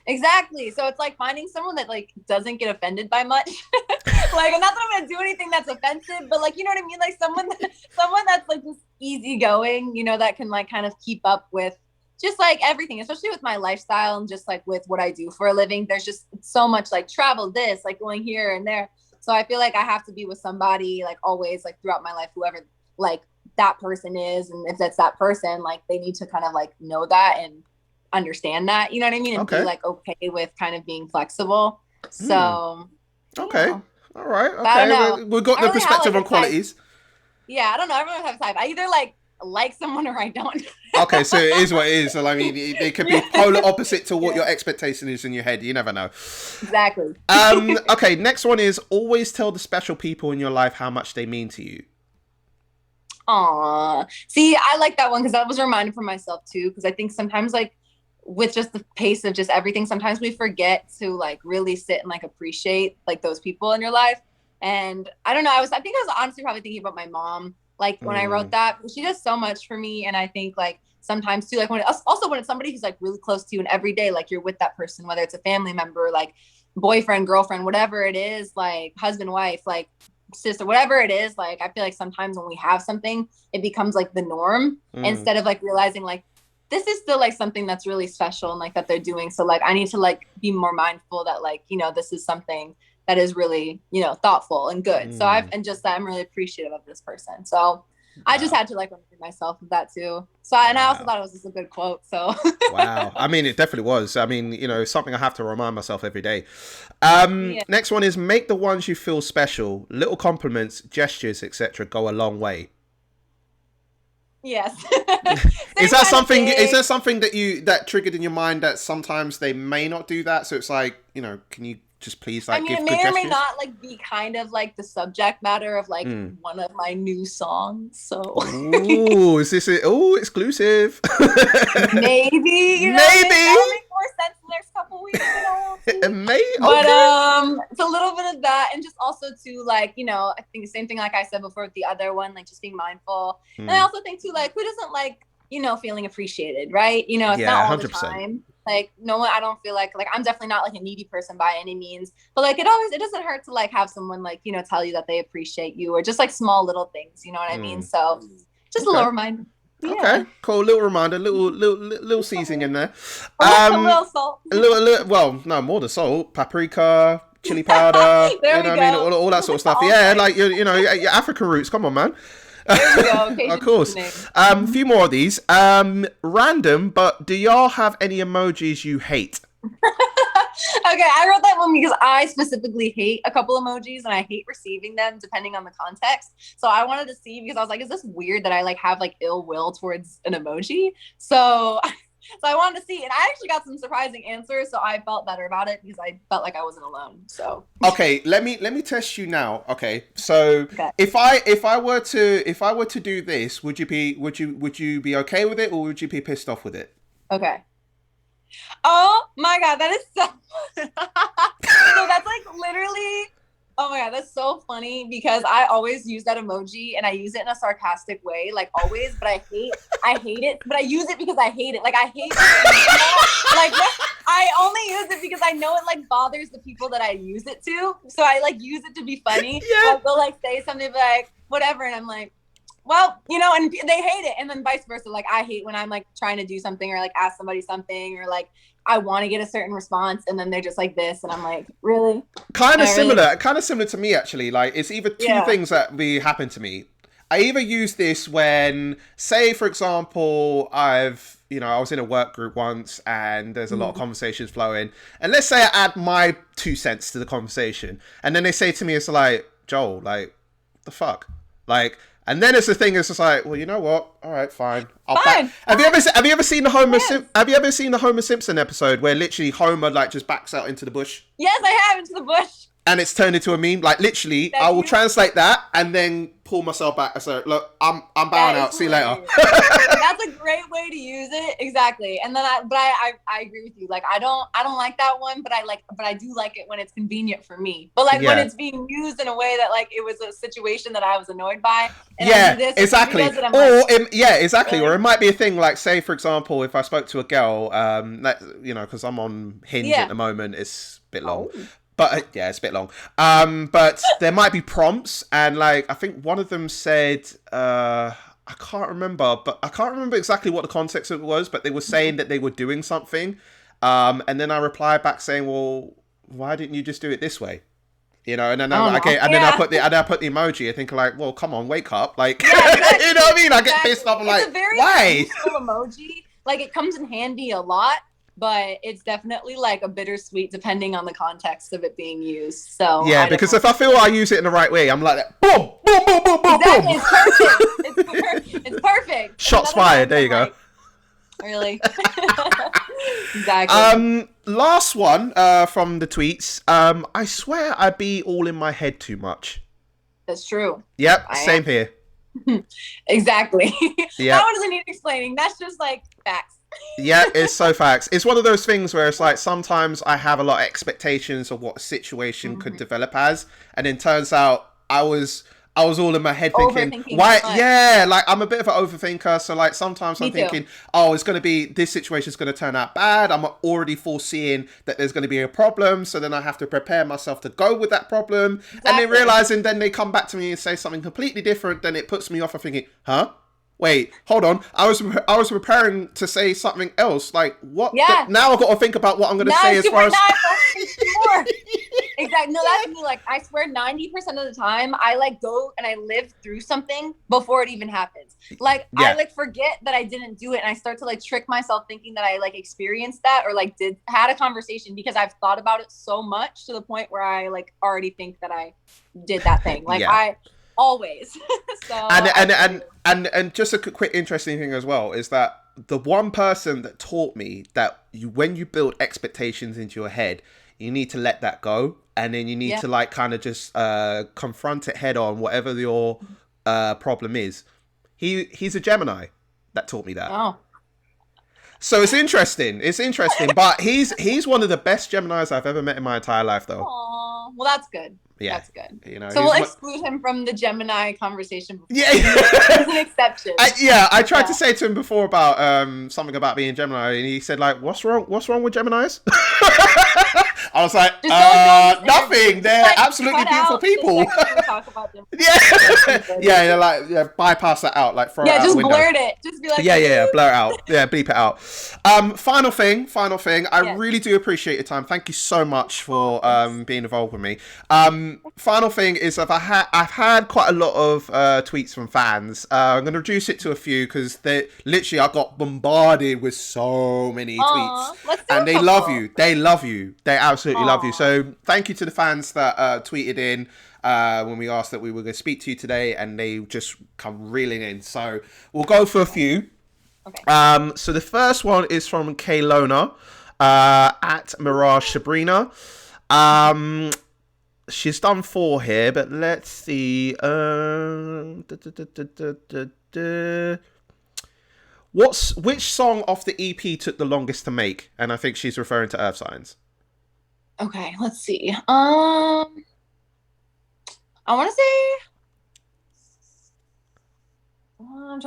exactly. So it's like finding someone that like doesn't get offended by much. Like, and not that I'm gonna do anything that's offensive, but like, you know what I mean? Like someone that's like just easygoing, you know, that can like kind of keep up with just like everything, especially with my lifestyle and just like with what I do for a living. There's just so much like travel, this, like going here and there. So I feel like I have to be with somebody like always, like throughout my life, whoever like that person is. And if that's that person, like they need to kind of like know that and understand that, you know what I mean? And be like okay with kind of being flexible. So okay. You know. All right. Okay. We've got the perspective on qualities. Yeah, I don't know. Everyone has a type. I either like someone or I don't. Okay, so it is what it is. So I mean, it could be polar opposite to what your expectation is in your head. You never know. Exactly. Okay, next one is always tell the special people in your life how much they mean to you. Aw. See, I like that one because that was a reminder for myself too. Because I think sometimes like with just the pace of just everything, sometimes we forget to like really sit and like appreciate like those people in your life. And I don't know, I think I was honestly probably thinking about my mom. Like when I wrote that, she does so much for me. And I think like sometimes too, like when it's somebody who's like really close to you and every day, like you're with that person, whether it's a family member, like boyfriend, girlfriend, whatever it is, like husband, wife, like sister, whatever it is, like I feel like sometimes when we have something, it becomes like the norm instead of like realizing like this is still like something that's really special and like that they're doing. So like I need to like be more mindful that like, you know, this is something that is really, you know, thoughtful and good. So I'm really appreciative of this person. So I just had to like remind myself of that too. So and I also thought it was just a good quote. So wow. I mean, it definitely was. I mean, you know, something I have to remind myself every day. Next one is make the ones you feel special. Little compliments, gestures, etc. go a long way. Yes. Is that something? Is there something that triggered in your mind that sometimes they may not do that? So it's like, you know, can you just please like give good gestures? It may or may not like be kind of like the subject matter of like one of my new songs. So ooh, is this it? Oh, exclusive. Maybe, you know, maybe that'll make more sense in the next couple weeks, you know. But it's a little bit of that, and just also to like, you know, I think the same thing like I said before with the other one, like just being mindful. And I also think too, like, who doesn't like, you know, feeling appreciated, right? You know, it's not all 100%. The time. Like, no one, I don't feel like I'm definitely not like a needy person by any means, but like it doesn't hurt to like have someone like, you know, tell you that they appreciate you or just like small little things, you know what I mean? So just a little reminder. Yeah. Okay, cool. Little reminder, little seasoning in there. A little salt. Well, no, more than salt. Paprika, chili powder. There you know we what I mean? All that sort of stuff. Yeah, like you know, your African roots. Come on, man. There we go. Of course. A few more of these. Random, but do y'all have any emojis you hate? Okay, I wrote that one because I specifically hate a couple emojis and I hate receiving them depending on the context. So I wanted to see because I was like, is this weird that I like have like ill will towards an emoji? So I wanted to see, and I actually got some surprising answers, so I felt better about it because I felt like I wasn't alone. So okay, let me test you now. Okay, so if I were to do this, would you be okay with it, or would you be pissed off with it? Okay. Oh my god, that is so so that's like literally, oh my god, that's so funny because I always use that emoji and I use it in a sarcastic way, like always, but I hate it, but I use it because I hate it. Like I hate it. Like I only use it because I know it like bothers the people that I use it to. So I like use it to be funny. Yeah. I'll go like say something like whatever and I'm like, well, you know, and they hate it. And then vice versa. Like I hate when I'm like trying to do something or like ask somebody something or like I want to get a certain response and then they're just like this and I'm like, really? Kind of similar to me actually. Like it's either two things that happen to me. I either use this when, say for example, I was in a work group once and there's a lot of conversations flowing, and let's say I add my 2 cents to the conversation and then they say to me, it's like, Joel, like, the fuck? Like, And then it's the thing. It's just like, well, you know what? All right, fine. Fine. Have you ever seen the Have you ever seen the Homer Simpson episode where literally Homer like just backs out into the bush? Yes, I have, into the bush. And it's turned into a meme. Like literally, I will translate that and then pull myself back and say, "Look, I'm bowing out. See you later." That's a great way to use it. Exactly. And then I agree with you. Like I don't like that one, but I do like it when it's convenient for me. But like when it's being used in a way that like it was a situation that I was annoyed by. And I do this, exactly. Exactly. Or it might be a thing like, say for example, if I spoke to a girl, because I'm on Hinge at the moment, it's a bit long. But it's a bit long. But there might be prompts, and like I think one of them said, I can't remember exactly what the context of it was, but they were saying that they were doing something, and then I replied back saying, "Well, why didn't you just do it this way?" You know, and then then I put the emoji. I think like, well, come on, wake up, like, exactly. You know what I mean? I get pissed off. I'm like, why? Emoji, like it comes in handy a lot. But it's definitely like a bittersweet depending on the context of it being used. So because if I feel I use it in the right way, I'm like that. Boom, boom, boom, boom, boom, exactly. boom. It's perfect. Shots fired. There you go. Really? Exactly. Last one from the tweets. I swear I be all in my head too much. That's true. Yep. Same here. Exactly. Yeah. That one doesn't need explaining. That's just like facts. Yeah, it's so facts. It's one of those things where it's like sometimes I have a lot of expectations of what a situation could develop as, and then turns out I was all in my head thinking, why? Yeah, like I'm a bit of an overthinker, so like sometimes I'm thinking, oh, this situation's going to turn out bad. I'm already foreseeing that there's going to be a problem, so then I have to prepare myself to go with that problem, and then realizing then they come back to me and say something completely different, then it puts me off of thinking, huh? Wait, hold on. I was preparing to say something else. Like what? Yeah. Now I've got to think about what I'm going to say as far as. Exactly. No, that's me. Like I swear, 90% of the time, I like go and I live through something before it even happens. Like I like forget that I didn't do it, and I start to like trick myself thinking that I like experienced that or like had a conversation because I've thought about it so much to the point where I like already think that I did that thing. Like I always. So and just a quick interesting thing as well is that the one person that taught me that when you build expectations into your head, you need to let that go, and then you need to like kind of just confront it head on, whatever your problem is. He's a Gemini that taught me that. Oh. So it's interesting, but he's one of the best Geminis I've ever met in my entire life, though. Aww. Well, that's good. Yeah, that's good. You know, so we'll exclude him from the Gemini conversation. Before. Yeah, he's an exception. I tried to say to him before about something about being Gemini, and he said like, "What's wrong with Geminis?" I was like, nothing. They're like, absolutely beautiful people. Talk about them. Bypass that out, like throw it out just the window. blurt it. Just be like, blur it out. Yeah, bleep it out. Final thing. I really do appreciate your time. Thank you so much for being involved with me. Final thing is I've had quite a lot of tweets from fans. I'm going to reduce it to a few because I got bombarded with so many tweets, and they love you. They love you. They absolutely love you. So thank you to the fans that tweeted in when we asked that we were going to speak to you today, and they just come reeling in. So we'll go for a few. Okay. So the first one is from Kaylona at Mirage Sabrina. She's done 4 here, but let's see. Which song off the EP took the longest to make? And I think she's referring to Earth Signs. Okay, let's see. I want to say.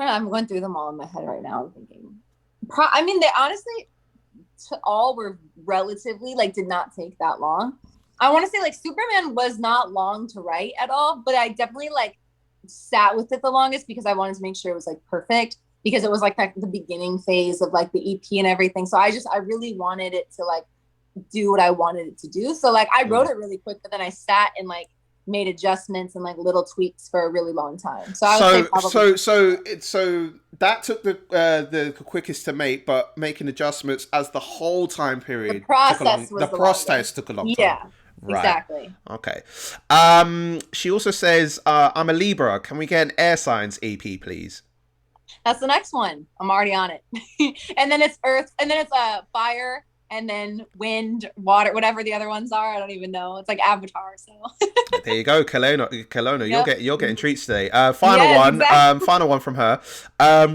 I'm going through them all in my head right now. I'm thinking. They honestly all were relatively like did not take that long. I want to say like Superman was not long to write at all, but I definitely like sat with it the longest because I wanted to make sure it was like perfect because it was like the beginning phase of like the EP and everything. So I really wanted it to like do what I wanted it to do. So like I wrote it really quick, but then I sat and like made adjustments and like little tweaks for a really long time. So I would say so that took the quickest to make, but making adjustments as the whole time period the process took a long time. Yeah. Right. exactly. Okay. She also says, I'm a Libra. Can we get an air signs EP, please? That's the next one. I'm already on it. And then it's earth, and then it's fire, and then wind, water, whatever the other ones are. I don't even know. It's like Avatar. So There you go, Kelowna. yep. You're getting treats today. Yes, exactly. Final one from her.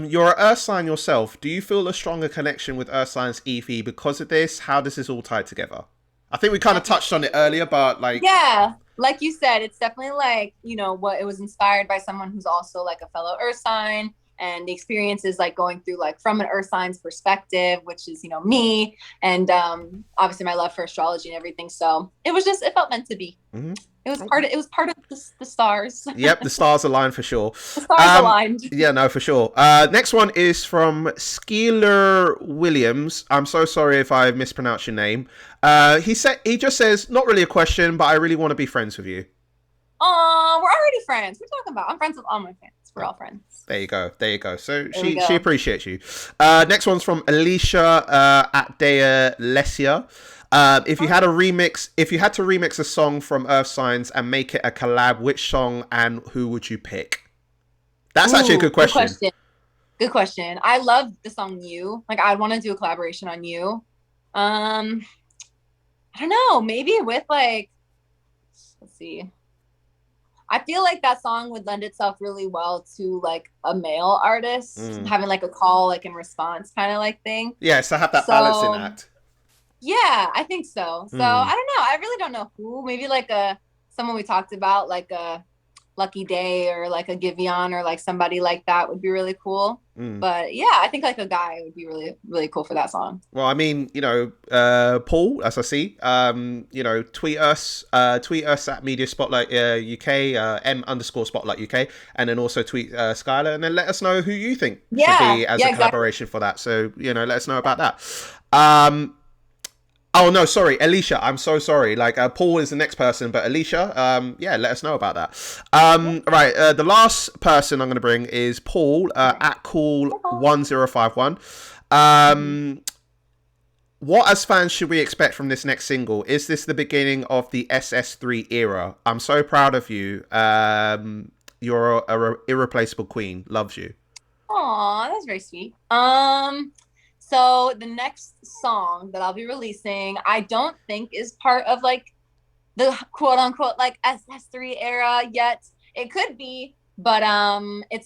You're an Earth sign yourself. Do you feel a stronger connection with Earth signs EP because of this? How does this all tie together? I think we kind of touched on it earlier, but like, Yeah, like you said, it's definitely like, what it was inspired by someone who's also like a fellow earth sign, and the experience is like going through like from an earth sign's perspective, which is, me, and obviously my love for astrology and everything. So it felt meant to be. mhm. It was part of the stars. Yep, the stars align for sure. The stars aligned. Yeah, no, for sure. Next one is from Skylar Williams. I'm so sorry if I mispronounced your name. He just says, not really a question, but I really want to be friends with you. Oh, we're already friends. We're talking about. I'm friends with all my friends. We're all friends. There you go. There you go. So There we she go. appreciates you. Next one's from Alicia at Dea Lesia. If you had to remix a song from Earth Signs and make it a collab, which song and who would you pick? That's actually a good question. Good question. I love the song You. Like, I'd want to do a collaboration on You. I don't know. Maybe with like, let's see. I feel like that song would lend itself really well to like a male artist having like a call like and response kind of like thing. Yeah, so have that balancing act. Yeah, I think so. So I don't know. I really don't know who. Maybe like someone we talked about, like a Lucky Day or like a Giveon or like somebody like that would be really cool. But yeah, I think like a guy would be really, really cool for that song. Well, I mean, Paul, as I see, tweet us at Media Spotlight UK, M_Spotlight UK, and then also tweet Skylar, and then let us know who you think should be as a collaboration for that. So, let us know about that. Oh no, sorry, Alicia. I'm so sorry. Like Paul is the next person, but Alicia, let us know about that. Right, the last person I'm going to bring is Paul at Cool1051. What as fans should we expect from this next single? Is this the beginning of the SS3 era? I'm so proud of you. You're a irreplaceable queen. Loves you. Aw, that's very sweet. So the next song that I'll be releasing, I don't think is part of like the quote unquote like SS3 era yet. It could be, but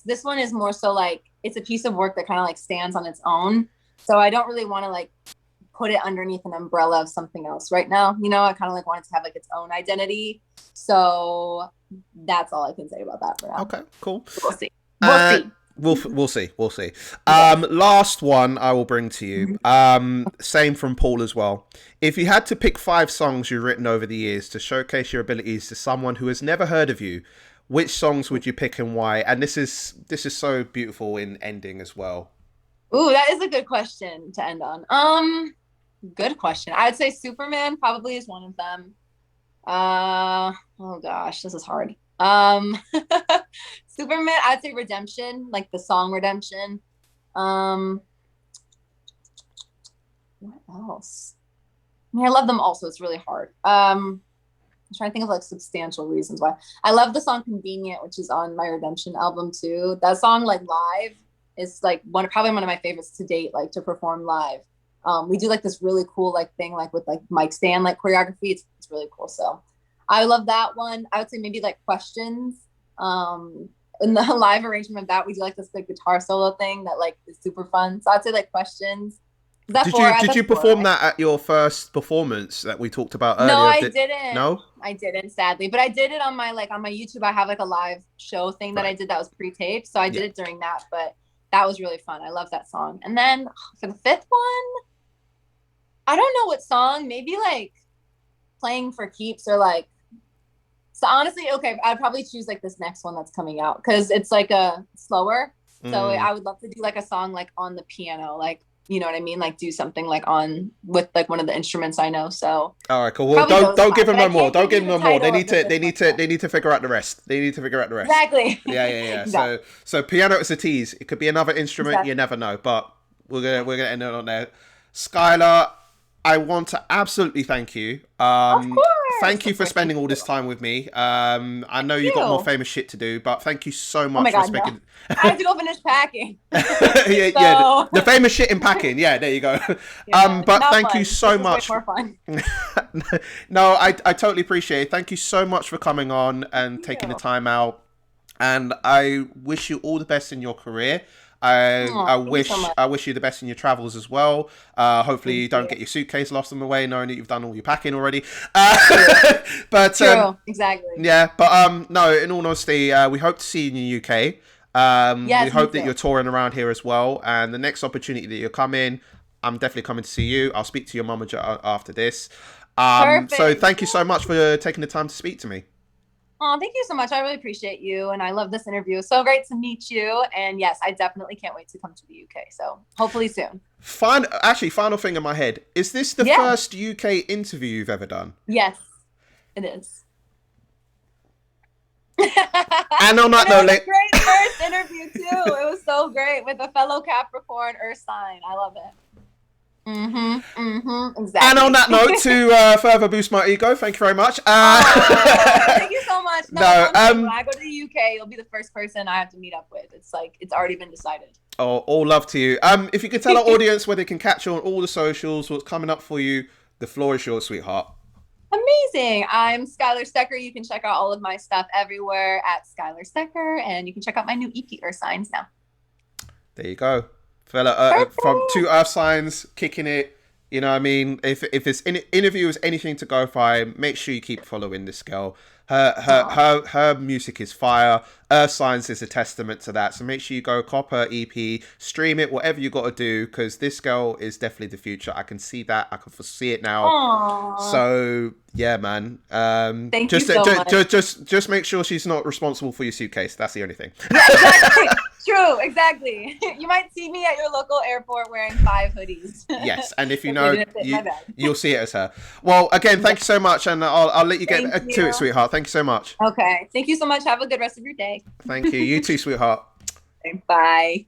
this one is more so like it's a piece of work that kind of like stands on its own. So I don't really want to like put it underneath an umbrella of something else right now. I kind of like want it to have like its own identity. So that's all I can say about that for now. Okay, cool. We'll see. We'll see. We'll see. Last one I will bring to you. Same from Paul as well. If you had to pick 5 songs you've written over the years to showcase your abilities to someone who has never heard of you, which songs would you pick and why? And this is so beautiful in ending as well. Ooh, that is a good question to end on. Good question. I would say Superman probably is one of them. Oh gosh, this is hard. Superman, I'd say Redemption, like the song Redemption. What else? I mean, I love them all, so it's really hard. I'm trying to think of like substantial reasons why. I love the song Convenient, which is on my Redemption album too. That song like live is like probably one of my favorites to date, like to perform live. We do like this really cool like thing like with like mic stand like choreography. It's really cool. So I love that one. I would say maybe like Questions. In the live arrangement of that, we do like this big guitar solo thing that like is super fun. So I'd say like Questions. Did you perform that at your first performance that we talked about earlier? No, I didn't. No? I didn't, sadly. But I did it on my YouTube. I have like a live show thing that I did that was pre-taped. So I did it during that, but that was really fun. I love that song. And then for the 5th one, I don't know what song. Maybe like Playing for Keeps or like. So honestly, okay, I'd probably choose like this next one that's coming out because it's like a slower. So I would love to do like a song like on the piano, like, you know what I mean? Like do something like with like one of the instruments I know. So all right, cool. Well, don't give them no more. Don't give them no more. They need to figure out the rest. Exactly. Yeah. Exactly. So piano is a tease. It could be another instrument. Exactly. You never know. But we're gonna end it on there. Skylar, I want to absolutely thank you of course. thank you for spending all this time with me. I know you got more famous shit to do, but thank you so much for speaking. No. I have to go finish packing. Yeah, the famous shit in packing. Yeah, there you go. Yeah, but thank you so much. Way more fun. No, I totally appreciate it. Thank you so much for coming on and taking the time out. And I wish you all the best in your career. I wish you the best in your travels as well. Hopefully you don't get your suitcase lost on the way, knowing that you've done all your packing already. But true, exactly. Yeah, but no, in all honesty, we hope to see you in the UK. Yes, we hope that you're touring around here as well. And the next opportunity that you're coming, I'm definitely coming to see you. I'll speak to your mum after this. So thank you so much for taking the time to speak to me. Oh, thank you so much. I really appreciate you. And I love this interview. So great to meet you. And yes, I definitely can't wait to come to the UK. So hopefully soon. Final thing in my head. Is this the first UK interview you've ever done? Yes, it is. And on that note, great first interview too. It was so great with a fellow Capricorn Earth sign. I love it. Exactly. And on that note, to further boost my ego, thank you very much. Thank you so much. When I go to the UK, you'll be the first person I have to meet up with. It's like it's already been decided. Oh, all love to you. If you could tell our audience where they can catch you on all the socials, what's coming up for you, the floor is yours, sweetheart. Amazing. I'm Skylar Stecker. You can check out all of my stuff everywhere at Skylar Stecker, and you can check out my new EP, Earth Signs, now. There you go. Fella, from 2 Earth Signs, kicking it. You know what I mean? If this interview is anything to go by, make sure you keep following this girl. Her music is fire. Earth Signs is a testament to that. So make sure you go cop her EP, stream it, whatever you got to do, because this girl is definitely the future. I can see that. I can foresee it now. Aww. So yeah, man. Thank you so much. Just make sure she's not responsible for your suitcase. That's the only thing. Yeah, exactly. True, exactly. You might see me at your local airport wearing 5 hoodies. Yes, and if you know, you'll see it as her. Well, again, thank you so much, and I'll let you get to it, sweetheart. Thank you so much. Okay, thank you so much. Have a good rest of your day. Thank you. You too, sweetheart. Okay, bye.